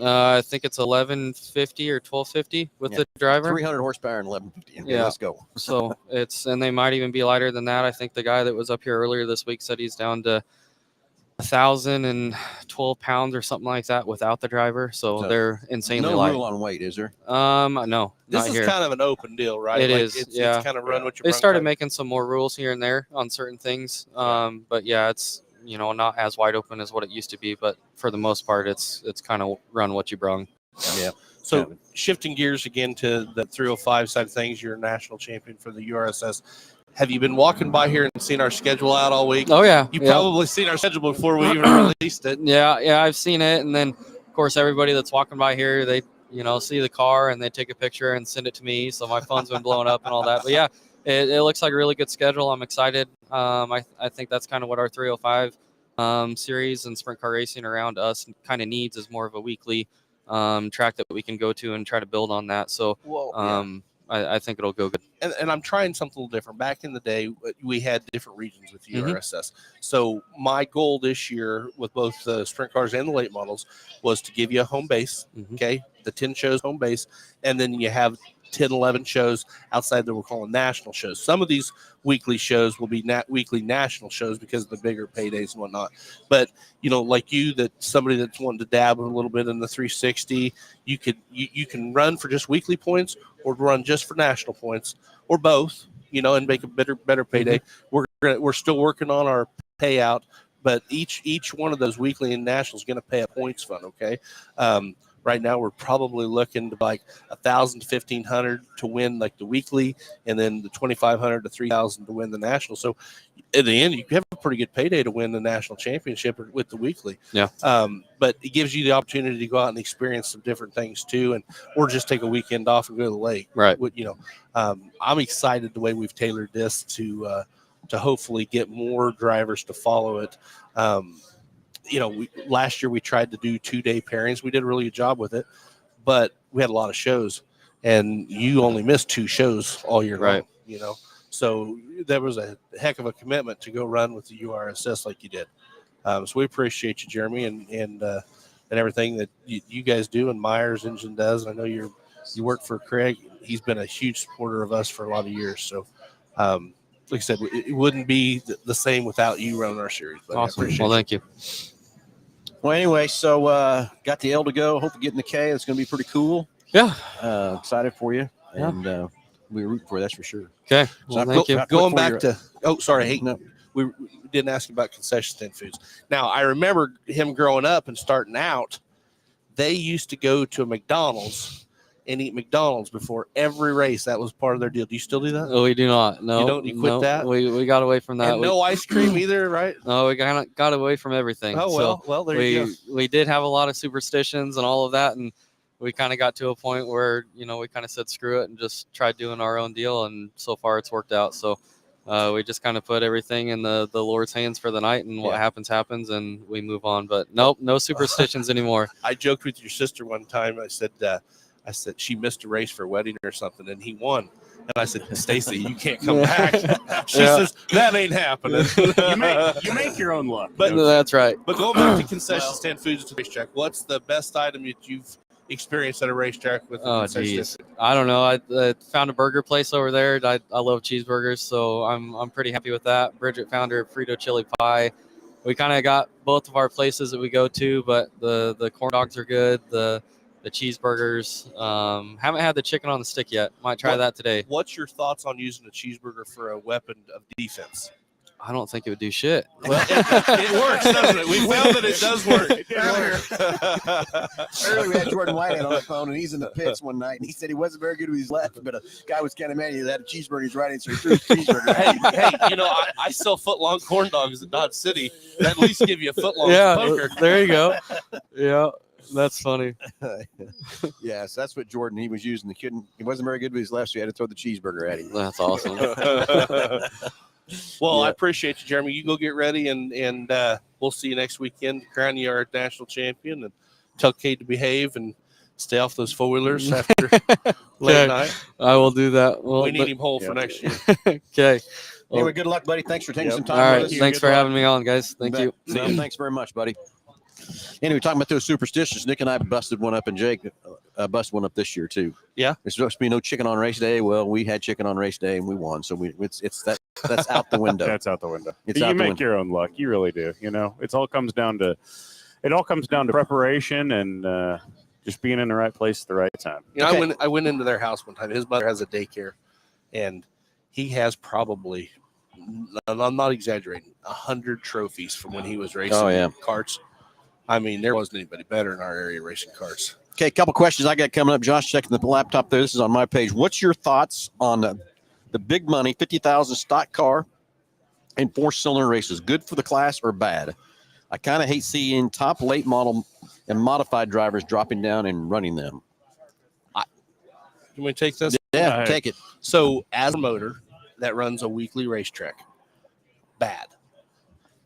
I think it's 1150 or 1250 with the driver. 300 horsepower and 1150. Okay, Yeah, let's go. So and they might even be lighter than that. I think the guy that was up here earlier this week said he's down to 1,012 pounds or something like that without the driver. So they're insanely light. No rule on weight, is there? No. This is kind of an open deal, right? It is. It's kind of run what you. They started making some more rules here and there on certain things. But yeah, it's, you know, not as wide open as what it used to be, but for the most part, it's kind of run what you brung. Yeah. So shifting gears again to the 305 side of things, you're a national champion for the URSS. Have you been walking by here and seen our schedule out all week? Oh, yeah. You've probably seen our schedule before we even released it. Yeah, I've seen it. And then, of course, everybody that's walking by here, they, you know, see the car and they take a picture and send it to me. So my phone's been blowing up and all that. But yeah, it looks like a really good schedule. I'm excited. I think that's kind of what our 305 series and sprint car racing around us kind of needs, is more of a weekly track that we can go to and try to build on that. So I think it'll go good. And I'm trying something a little different. Back in the day, we had different regions with URSS. So my goal this year with both the sprint cars and the late models was to give you a home base, okay? The 10 shows home base, and then you have 10, 11 shows outside that we're calling national shows. Some of these weekly shows will be weekly national shows because of the bigger paydays and whatnot. But, you know, like you, that somebody that's wanting to dabble a little bit in the 360, you can run for just weekly points or run just for national points or both, you know, and make a better payday. We're still working on our payout, but each one of those weekly and national is going to pay a points fund. Okay. Right now, we're probably looking to like 1,000 to 1,500 to win like the weekly, and then the 2,500 to 3,000 to win the national. So, at the end, you have a pretty good payday to win the national championship with the weekly. Yeah. But it gives you the opportunity to go out and experience some different things too, or just take a weekend off and go to the lake. Right. You know, I'm excited the way we've tailored this to hopefully get more drivers to follow it. You know, last year we tried to do 2-day pairings. We did a really good job with it, but we had a lot of shows, and you only missed 2 shows all year long. You know, so there was a heck of a commitment to go run with the URSS like you did. So we appreciate you, Jeremy, and everything that you guys do, and Myers Engine does. And I know you work for Craig. He's been a huge supporter of us for a lot of years. So, like I said, it wouldn't be the same without you running our series. But awesome. Well, thank you. Well, anyway, so got the L to go. Hope you get in the K. It's going to be pretty cool. Yeah. Excited for you. And we root for you, that's for sure. Okay. Well, thank you. Going back to we didn't ask about concession stand foods. Now, I remember him growing up and starting out. They used to go to a McDonald's and eat McDonald's before every race. That was part of their deal. Do you still do that? Oh, we do not. No. You don't? You quit that? We got away from that. And no ice cream either, right? No, we got away from everything. Oh, well, there you go. We did have a lot of superstitions and all of that, and we kind of got to a point where, you know, we kind of said screw it and just tried doing our own deal, and so far it's worked out. So we just kind of put everything in the Lord's hands for the night, and what happens, and we move on. But nope, no superstitions anymore. I joked with your sister one time. I said she missed a race for a wedding or something, and he won. And I said, Stacy, you can't come back. She says, that ain't happening. you make your own luck. But that's right. But going back to concession stand foods to racetrack, what's the best item that you've experience at a racetrack with. Oh, geez. I don't know. I found a burger place over there. I love cheeseburgers, so I'm pretty happy with that. Bridget found her Frito chili pie. We kind of got both of our places that we go to, but the corn dogs are good. The cheeseburgers. Haven't had the chicken on the stick yet. Might try that today. What's your thoughts on using a cheeseburger for a weapon of defense? I don't think it would do shit. Well, it works, doesn't it? We found that it does work. Earlier, we had Jordan Whitehead on the phone, and he's in the pits one night, and he said he wasn't very good with his left, but a guy was kind of mad. He had a cheeseburger in his right hand, so he threw his cheeseburger. Hey, I sell foot-long corn dogs at Dodge City. At least give you a foot-long poker. There you go. Yeah, that's funny. Yes, that's what Jordan, he was using. He wasn't very good with his left, so he had to throw the cheeseburger at him. That's awesome. Well, Yeah. I appreciate you, Jeremy. You go get ready, and we'll see you next weekend. Crown you our national champion, and tell Kate to behave and stay off those four-wheelers after late night. I will do that. Well, We need him whole for next year. Okay. Anyway, good luck, buddy. Thanks for taking some time All with right. us. Thanks for having me on, guys. Thank you. No, thanks very much, buddy. Anyway, talking about those superstitions, Nick and I busted one up, and Jake busted one up this year too. Yeah, there's supposed to be no chicken on race day. Well, we had chicken on race day, and we won. So that's out the window. That's out the window. It's you out the make window. your own luck. You really do. It all comes down to preparation and just being in the right place at the right time. Okay. I went into their house one time. His mother has a daycare, and he has probably, I'm not exaggerating, 100 trophies from when he was racing karts. I mean, there wasn't anybody better in our area racing karts. Okay, a couple questions I got coming up. Josh, checking the laptop there. This is on my page. What's your thoughts on the big money, 50,000 stock car and 4-cylinder races? Good for the class or bad? I kind of hate seeing top late model and modified drivers dropping down and running them. Can we take this? Yeah, take it. So, as a motor that runs a weekly racetrack, bad.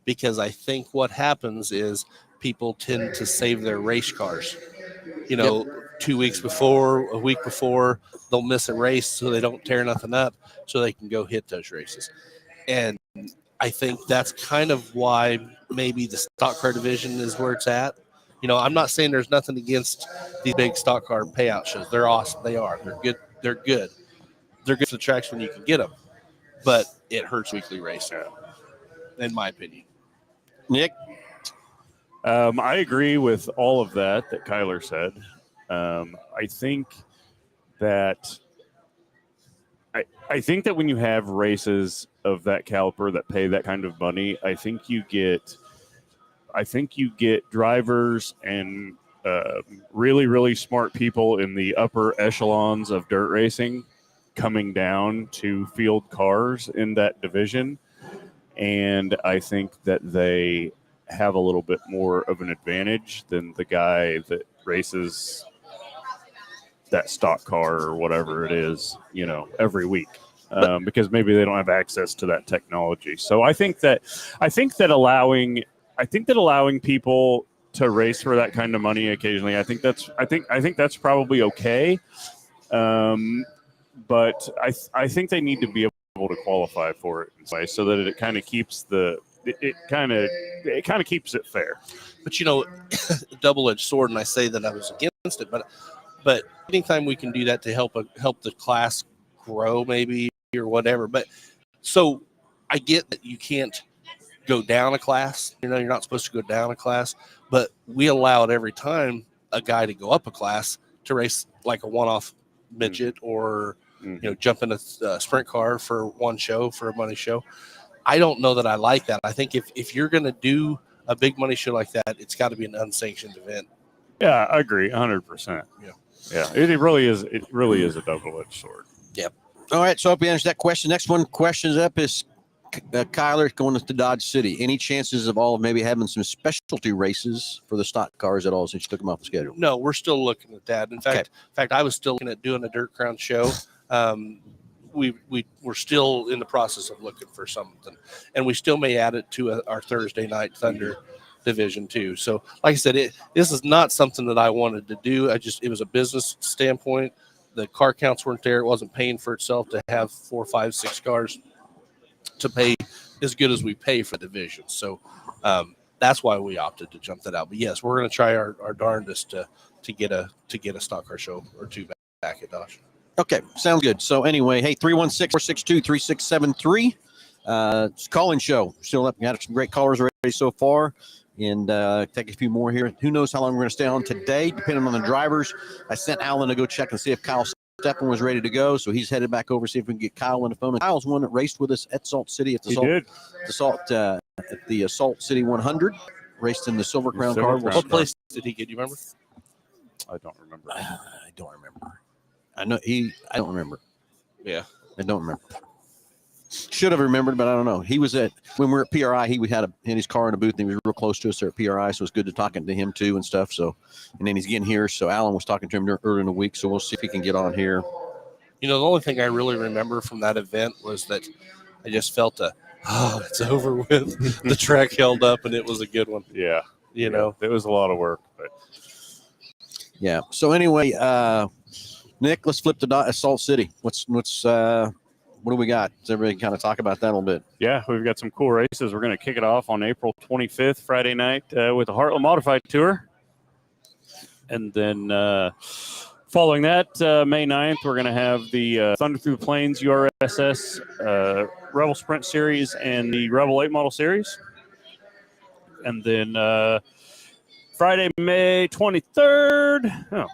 Because I think what happens is people tend to save their race cars. 2 weeks before, a week before, they'll miss a race so they don't tear nothing up so they can go hit those races. And I think that's kind of why maybe the stock car division is where it's at. I'm not saying there's nothing against these big stock car payout shows. They're awesome. They are. They're good. They're good. They're good for the tracks when you can get them. But it hurts weekly racing, in my opinion. Nick? I agree with all of that Kyler said. I think that when you have races of that caliber that pay that kind of money, I think you get drivers and really, really smart people in the upper echelons of dirt racing coming down to field cars in that division. And I think that they have a little bit more of an advantage than the guy that races that stock car or whatever it is, every week. Because maybe they don't have access to that technology. So I think that allowing people to race for that kind of money occasionally, I think that's probably okay. But I think they need to be able to qualify for it in some way so that it kind of keeps it kind of keeps it fair. But double-edged sword, and I say that I was against it, but anytime we can do that to help the class grow, maybe, or whatever. But so I get that you can't go down a class. You're not supposed to go down a class, but we allow it every time a guy to go up a class to race like a one-off midget or jump in a sprint car for one show, for a money show. I don't know that I like that. I think if you're going to do a big money show like that, it's got to be an unsanctioned event. Yeah, I agree, 100%. Yeah, it really is. It really is a double-edged sword. Yep. All right, so I hope you answered that question. Next one, questions up is Kyler going to Dodge City. Any chances of all of maybe having some specialty races for the stock cars at all since you took them off the schedule? No, we're still looking at that. In fact, I was still looking at doing a Dirt Crown show. We're still in the process of looking for something, and we still may add it to our Thursday night Thunder division too. So, like I said, this is not something that I wanted to do. It was a business standpoint. The car counts weren't there. It wasn't paying for itself to have 4, 5, 6 cars to pay as good as we pay for division. So that's why we opted to jump that out. But yes, we're going to try our darndest to get a stock car show or two back at Dodge. Okay, sounds good. So anyway, hey, 316-462-3673. It's a call-in show. Still up. Got some great callers already so far. And take a few more here. Who knows how long we're going to stay on today, depending on the drivers. I sent Alan to go check and see if Kyle Steppen was ready to go. So he's headed back over, see if we can get Kyle on the phone. And Kyle's one that raced with us at Salt City at the Salt City 100. Raced in the Silver Crown car. What place did he get? You remember? I don't remember. I don't remember. I don't remember. Yeah. I don't remember. Should have remembered, but I don't know. He was when we were at PRI, he had his car in a booth, and he was real close to us there at PRI, so it was good to talking to him too and stuff. So, and then he's getting here, so Alan was talking to him earlier in the week, so we'll see if he can get on here. The only thing I really remember from that event was that I just felt it's over with. The track held up, and it was a good one. Yeah. It was a lot of work, but yeah. So anyway, Nick, let's flip to Salt City. What do we got? Does everybody kind of talk about that a little bit? Yeah, we've got some cool races. We're going to kick it off on April 25th, Friday night, with the Heartland Modified Tour. And then following that, May 9th, we're going to have the Thunder Through the Plains URSS Rebel Sprint Series and the Rebel 8 Model Series. And then Friday, May 23rd. Oh,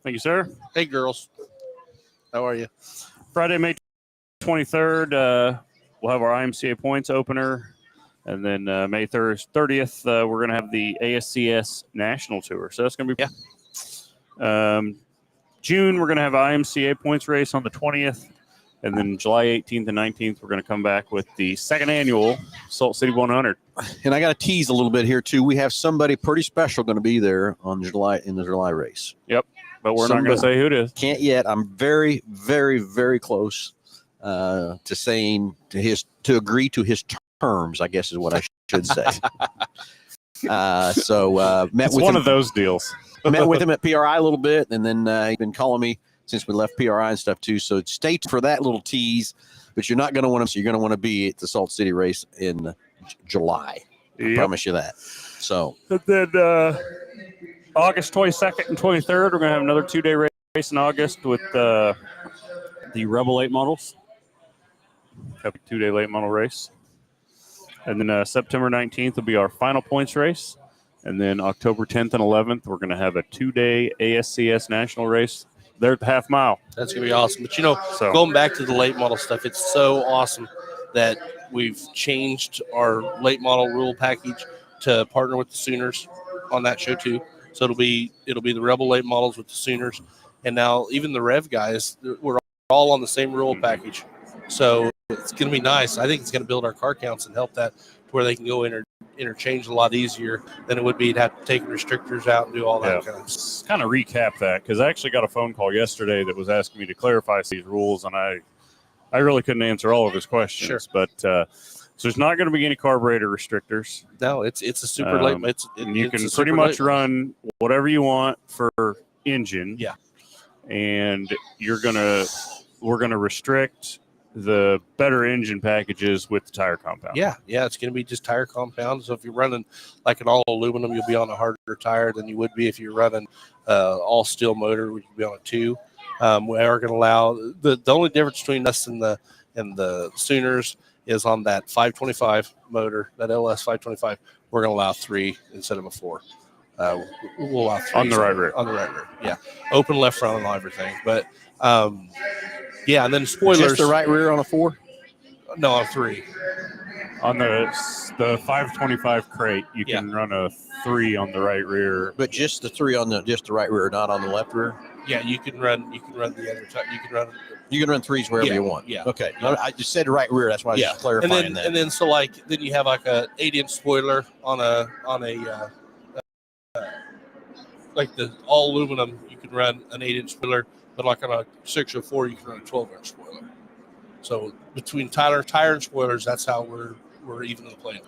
thank you, sir. Hey, girls. How are you? Friday, May 23rd, we'll have our IMCA points opener. And then May 30th, we're going to have the ASCS National Tour. So that's going to be June, we're going to have IMCA points race on the 20th. And then July 18th and 19th, we're going to come back with the second annual Salt City 100. And I got to tease a little bit here, too. We have somebody pretty special going to be there in the July race. Yep. But we're not going to say who it is. Can't yet. I'm very, very, very close to saying to agree to his terms, I guess is what I should say. Met with one of those deals. Met with him at PRI a little bit, and then he's been calling me since we left PRI and stuff too. So stay tuned for that little tease. But you're not going to want to. So you're going to want to be at the Salt City race in July. I promise you that. So and then August 22nd and 23rd, we're going to have another 2-day race in August with the Rebel 8 models. Have a 2-day late model race. And then September 19th will be our final points race. And then October 10th and 11th, we're going to have a 2-day ASCS national race there at the half mile. That's going to be awesome. But, going back to the late model stuff, it's so awesome that we've changed our late model rule package to partner with the Sooners on that show too. So it'll be the Rebel late models with the Sooners. And now even the Rev guys, we're all on the same rule package. So it's going to be nice. I think it's going to build our car counts and help that to where they can go interchange a lot easier than it would be to have to take restrictors out and do all that kind of stuff. Kind of recap that, because I actually got a phone call yesterday that was asking me to clarify these rules, and I really couldn't answer all of his questions. Sure. But so there's not going to be any carburetor restrictors. No, it's a super late. You can pretty much run whatever you want for engine. Yeah. And we're going to restrict the better engine packages with the tire compound. Yeah, it's going to be just tire compound. So if you're running like an all aluminum, you'll be on a harder tire than you would be if you're running all steel motor, which would be on a 2. We are going to allow the only difference between us and the Sooners is on that 525 motor, that LS 525. We're going to allow 3 instead of a 4. We'll allow 3 on the right rear. On the right rear, yeah, open left front and everything, but. Yeah, and then spoilers. Just the right rear on a 4? No, on 3. On the 525 crate, you can run a 3 on the right rear. But just the 3 on just the right rear, not on the left rear. Yeah, you can run the other type. You can run 3s wherever you want. Yeah. Okay. I just said right rear. That's why I was just clarifying that. And then so then you have like a 8-inch spoiler on a like the all aluminum. You can run an 8-inch spoiler. But like on a 604, you can run a 12-inch spoiler. So between tire and spoilers, that's how we're even in the play.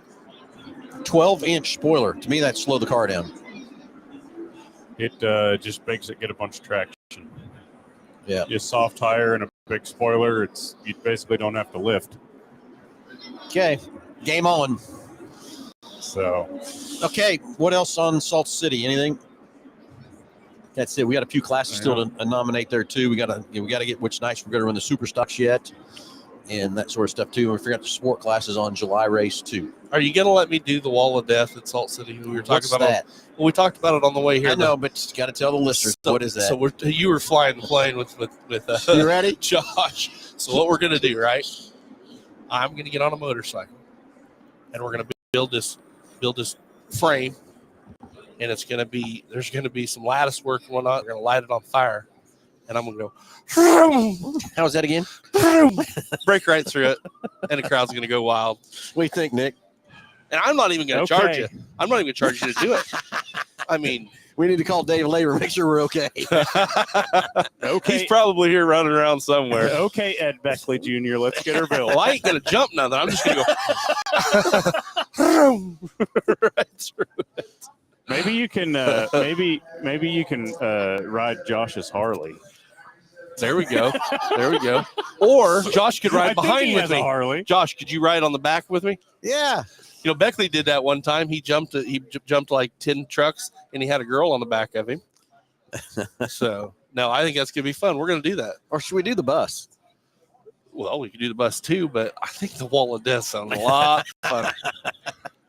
12-inch spoiler. To me, that slow the car down. It just makes it get a bunch of traction. Yeah. Just soft tire and a big spoiler. You basically don't have to lift. Okay. Game on. So, Okay, what else on Salt City? Anything? That's it. We got a few classes still to nominate there too. We got to get which nights we're going to run the super stocks yet, and that sort of stuff too. And we forgot the sport classes on July race too. Are you going to let me do the Wall of Death at Salt City? We were talking about that. Well, we talked about it on the way here. I know, but you got to tell the listeners what is that. So you were flying the plane with you ready, Josh? So what we're going to do, right? I'm going to get on a motorcycle, and we're going to build this frame, and there's going to be some lattice work and whatnot. We're going to light it on fire, and I'm going to go. How was that again? Break right through it, and the crowd's going to go wild. What do you think, Nick? And I'm not even going to charge you. I'm not even going to charge you to do it. I mean, we need to call Dave Labor, make sure we're okay. Okay. He's probably here running around somewhere. Okay, Ed Beckley Jr., let's get her built. Well, I ain't going to jump nothing. I'm just going to go right through it. Maybe you can maybe you can ride Josh's Harley. There we go. Or Josh could ride behind with me. Harley. Josh, could you ride on the back with me? Yeah. You know, Beckley did that one time. He jumped like 10 trucks, and he had a girl on the back of him. So, no, I think that's going to be fun. We're going to do that. Or should we do the bus? Well, we could do the bus too, but I think the Wall of Death sounds a lot funner.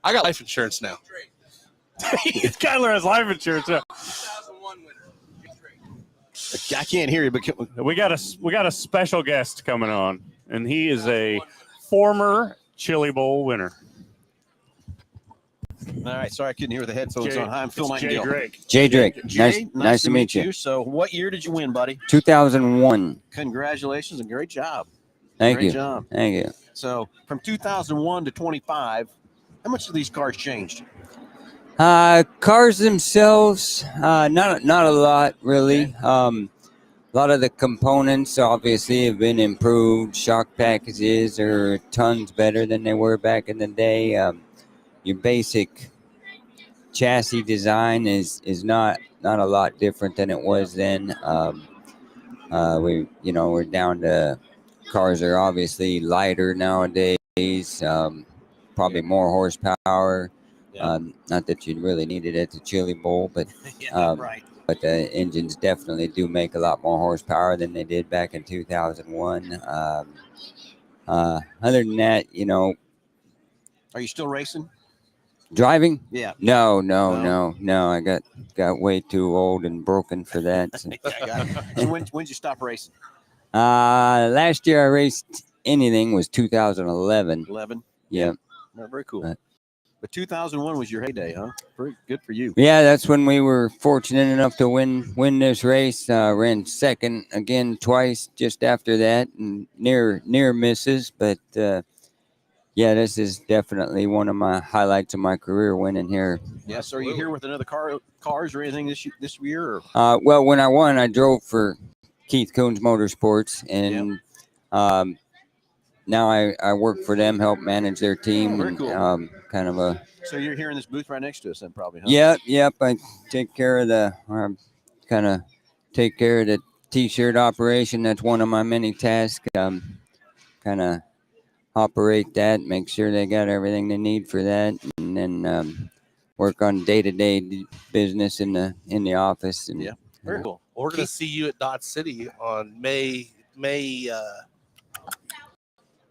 I got life insurance now. Kyler has life insurance now. I can't hear you, but we got a special guest coming on, and he is a former Chili Bowl winner. All right, sorry I couldn't hear with the headphones on. Hi, I'm Phil Nightingale. Jay Drake. Jay, Nice to meet you. So, what year did you win, buddy? 2001. Congratulations and great job. Thank great you. job. Thank you. So, from 2001 to 25, how much have these cars changed? Cars themselves, not a lot really. Okay. A lot of the components obviously have been improved. Shock packages are tons better than they were back in the day. Your basic chassis design is not a lot different than it was then. We're down to cars are obviously lighter nowadays. Probably more horsepower. Yeah. Not that you really need it at the Chili Bowl, but Right. but the engines definitely do make a lot more horsepower than they did back in 2001. Other than that, Are you still racing? driving? Yeah. No. I got way too old and broken for that. So, I got it. So when'd you stop racing? last year I raced anything was 2011. 11. Yeah. No, very cool. But 2001 was your heyday, huh? Very good for you. Yeah, that's when we were fortunate enough to win this race. Ran second again twice just after that, and near misses. But yeah, this is definitely one of my highlights of my career, winning here. Yeah. So are you here with another cars or anything this year? Or? Well, when I won, I drove for Keith Coons Motorsports, and now I work for them, help manage their team. Very cool. Kind of a. So you're here in this booth right next to us, then, probably, huh? Yep. I take care of the T-shirt operation. That's one of my many tasks. Kind of operate that, make sure they got everything they need for that, and then work on day-to-day business in the office. And yeah, very cool. We're going to see you at Dodge City on May.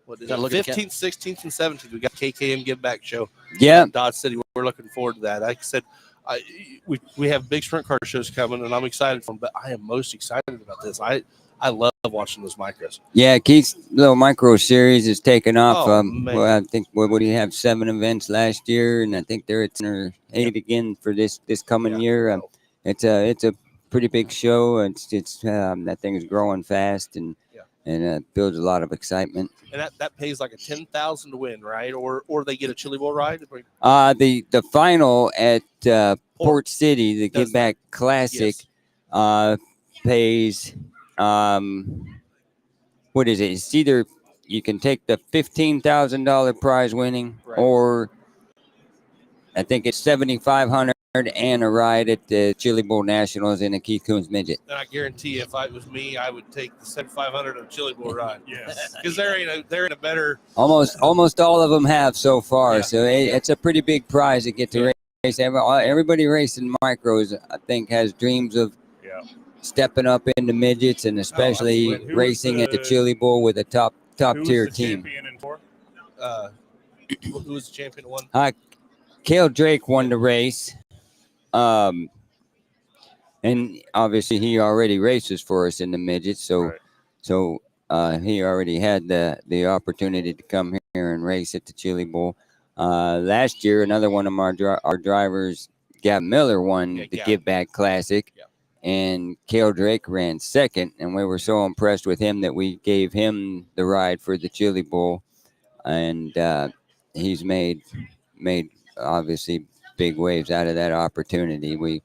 What is it? 15th, 16th, and 17th. We got KKM Give Back Show. Yeah, Dodge City. We're looking forward to that. Like I said, we have big sprint car shows coming, and I'm excited for them. But I am most excited about this. I love watching those micros. Yeah, Keith's little micro series is taking off. Oh, man. Well, I think what do you have? 7 events last year, and I think they're at 10 or 8 again for this coming year. It's a pretty big show. It's that thing is growing fast and builds a lot of excitement. And that pays like a $10,000 to win, right? Or they get a Chili Bowl ride. The final at Port City, the Give Back Classic, pays. What is it? It's either you can take the $15,000 prize winning, right, or I think it's $7,500 and a ride at the Chili Bowl Nationals in a Keith Coons midget. And I guarantee you, if it was me, I would take the 7,500 of Chili Bowl ride. Yes. Because they're in a better. Almost all of them have so far. Yeah. So it's a pretty big prize to get to race. Everybody racing micros, I think, has dreams of stepping up into midgets, and especially racing at the Chili Bowl with a top tier team. Who was the champion at one? Cale Drake won the race. And obviously he already races for us in the midgets, so he already had the opportunity to come here and race at the Chili Bowl. Last year, another one of our drivers, Gavin Miller, won the Give Back Classic, and Cale Drake ran second, and we were so impressed with him that we gave him the ride for the Chili Bowl, and he's made obviously big waves out of that opportunity. We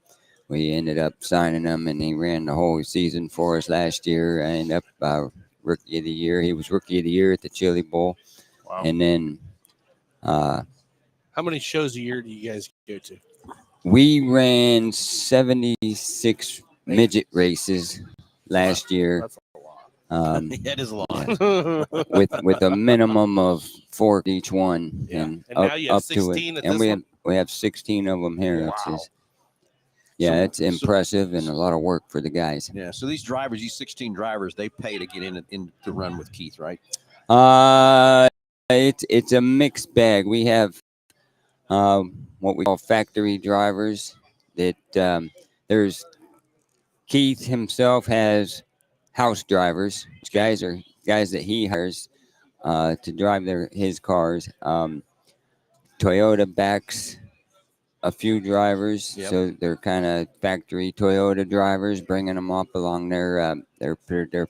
ended up signing him, and he ran the whole season for us last year. I ended up Rookie of the Year. He was Rookie of the Year at the Chili Bowl. Wow. And then how many shows a year do you guys go to? We ran 76 midget races last year. That's a lot. That is a lot. with a minimum of 4 each one, and now you have up to 16 it. at And this we have 16 of them here. Wow. It's impressive and a lot of work for the guys. Yeah. So these drivers, these 16 drivers, they pay to get in to run with Keith, right? It's a mixed bag. We have what we call factory drivers. That there's Keith himself has house drivers. Guys that he hires to drive his cars. Toyota backs a few drivers, so they're kind of factory Toyota drivers, bringing them up along their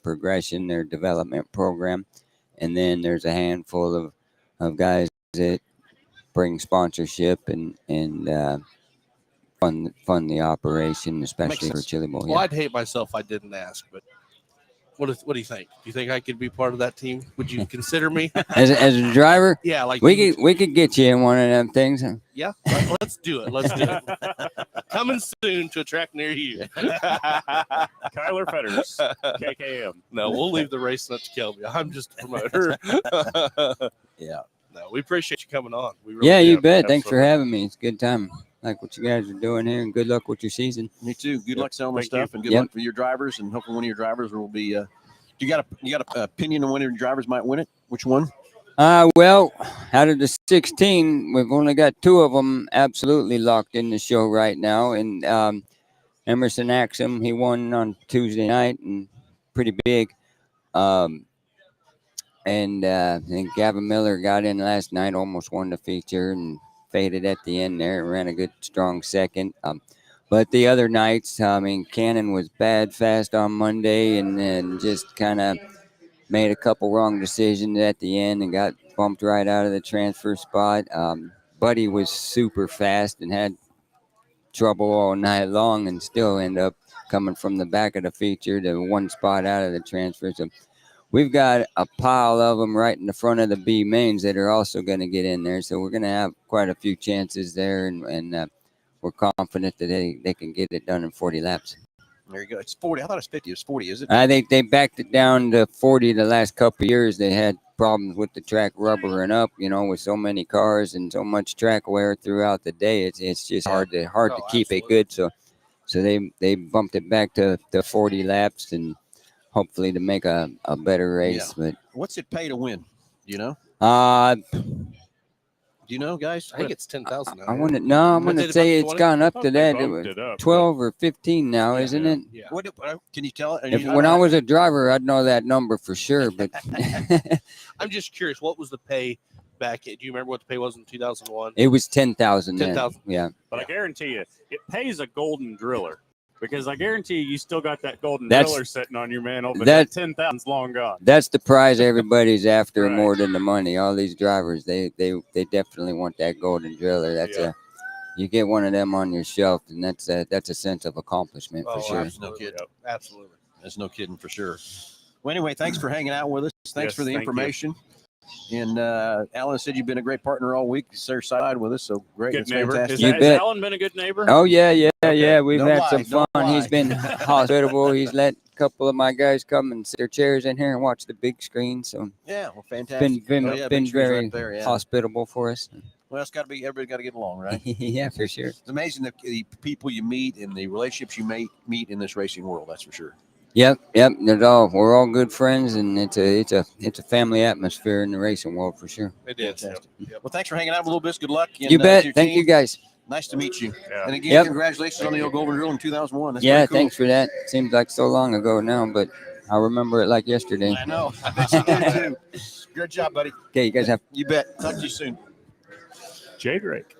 progression, their development program. And then there's a handful of guys that bring sponsorship and fund the operation, especially for Chili Bowl. Well, I'd hate myself if I didn't ask, but what do you think? Do you think I could be part of that team? Would you consider me as a driver? Yeah, like we could get you in one of them things. Yeah, let's do it. Let's do it. Coming soon to a track near you. Kyler Fetters, KKM. No, we'll leave the race nuts to Kelby. I'm just a promoter. Yeah. No, we appreciate you coming on. We really You do. bet. Thanks for having me. It's a good time. Like what you guys are doing here, and good luck with your season. Me too. Good luck selling the Thank stuff, you. and good luck for your drivers. And hopefully, one of your drivers will be. You got an opinion on one of your drivers might win it? Which one? Well, out of the 16, we've only got 2 of them absolutely locked in the show right now. And Emerson Axum, he won on Tuesday night and pretty big. And I think Gavin Miller got in last night, almost won the feature and faded at the end there. Ran a good, strong second. But the other nights, Cannon was bad fast on Monday and then just kind of made a couple wrong decisions at the end and got bumped right out of the transfer spot. Buddy was super fast and had trouble all night long and still end up coming from the back of the feature to one spot out of the transfer. So we've got a pile of them right in the front of the B mains that are also going to get in there. So we're going to have quite a few chances there, and we're confident that they can get it done in 40 laps. There you go. It's 40. I thought it was 50. It's 40, is it? I think they backed it down to 40 the last couple of years. They had problems with the track rubbering up, with so many cars and so much track wear throughout the day. It's just hard to keep it good. So they bumped it back to 40 laps and hopefully to make a better race. But what's it pay to win? Do you know? Do you know, guys? I think it's 10,000. I'm gonna say it's gone up to that. It was 12 or 15 now, isn't it? Yeah. What can you tell? When I was a driver, I'd know that number for sure. But I'm just curious, what was the pay back? Do you remember what the pay was in 2001? it was 10,000. 10,000. Yeah. But I guarantee you, it pays a golden driller. Because I guarantee you still got that golden That's- driller sitting on your mantle, but that- that 10,000's long gone. That's the prize everybody's after Right. more than the money. All these drivers, they definitely want that golden driller. You get one of them on your shelf, and that's a sense of accomplishment for sure. No kidding. Absolutely. There's no kidding for sure. Well, anyway, thanks for hanging out with us. Thanks Yes, for the thank you. information. And Alan said you've been a great partner all week. Sir side with us, so great. Good That's neighbor. fantastic. You Has bet. Alan been a good neighbor? Oh yeah, Okay. We've Don't had lie, some fun. don't lie. He's been hospitable. He's let a couple of my guys come and sit their chairs in here and watch the big screen. So Yeah, well, fantastic. been Oh, yeah, been big screen's very right there, yeah. hospitable for us. Well, it's got to be. Everybody's got to get along, right? Yeah, for sure. It's amazing the people you meet and the relationships you meet in this racing world. That's for sure. Yep. We're all good friends, and it's a family atmosphere in the racing world for sure. It is. Fantastic. Well, thanks for hanging out a little bit. Good luck. And, You to bet. your Thank team. you guys. Nice to meet you. Yeah. And again, Yep. congratulations on the old Golden Girl in 2001. That's Yeah, pretty cool. thanks for that. Seems like so long ago now, but I remember it like yesterday. I know. I bet you do too. Good job, buddy. Okay, you guys have. You bet. Talk to you soon. Jay Drake.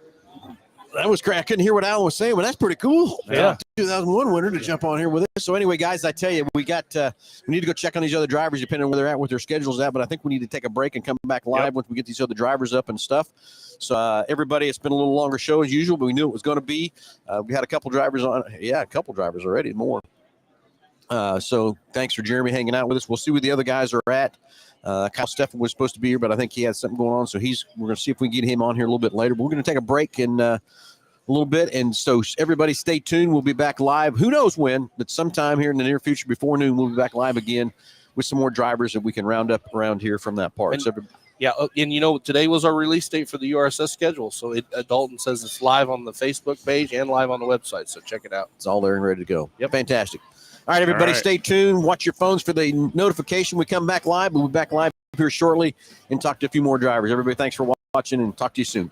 That was great. I couldn't hear what Alan was saying, but that's pretty cool. Yeah. 2001 winner to jump on here with us. So anyway, guys, I tell you, we need to go check on these other drivers, depending on where they're at, what their schedule's at. But I think we need to take a break and come back live once we get these other drivers up and stuff. So everybody, it's been a little longer show as usual, but we knew it was going to be. We had a couple drivers on. Yeah, a couple drivers already, more. So thanks for Jeremy hanging out with us. We'll see where the other guys are at. Kyle Steffen was supposed to be here, but I think he had something going on. So we're going to see if we can get him on here a little bit later. But we're going to take a break in a little bit. And so everybody stay tuned. We'll be back live. Who knows when, but sometime here in the near future before noon, we'll be back live again with some more drivers that we can round up around here from that part. And, and today was our release date for the URSS schedule. So Dalton says it's live on the Facebook page and live on the website. So check it out. It's all there and ready to go. Yep. Fantastic. All right, everybody, Stay tuned. Watch your phones for the notification. We come back live. We'll be back live here shortly and talk to a few more drivers. Everybody, thanks for watching and talk to you soon.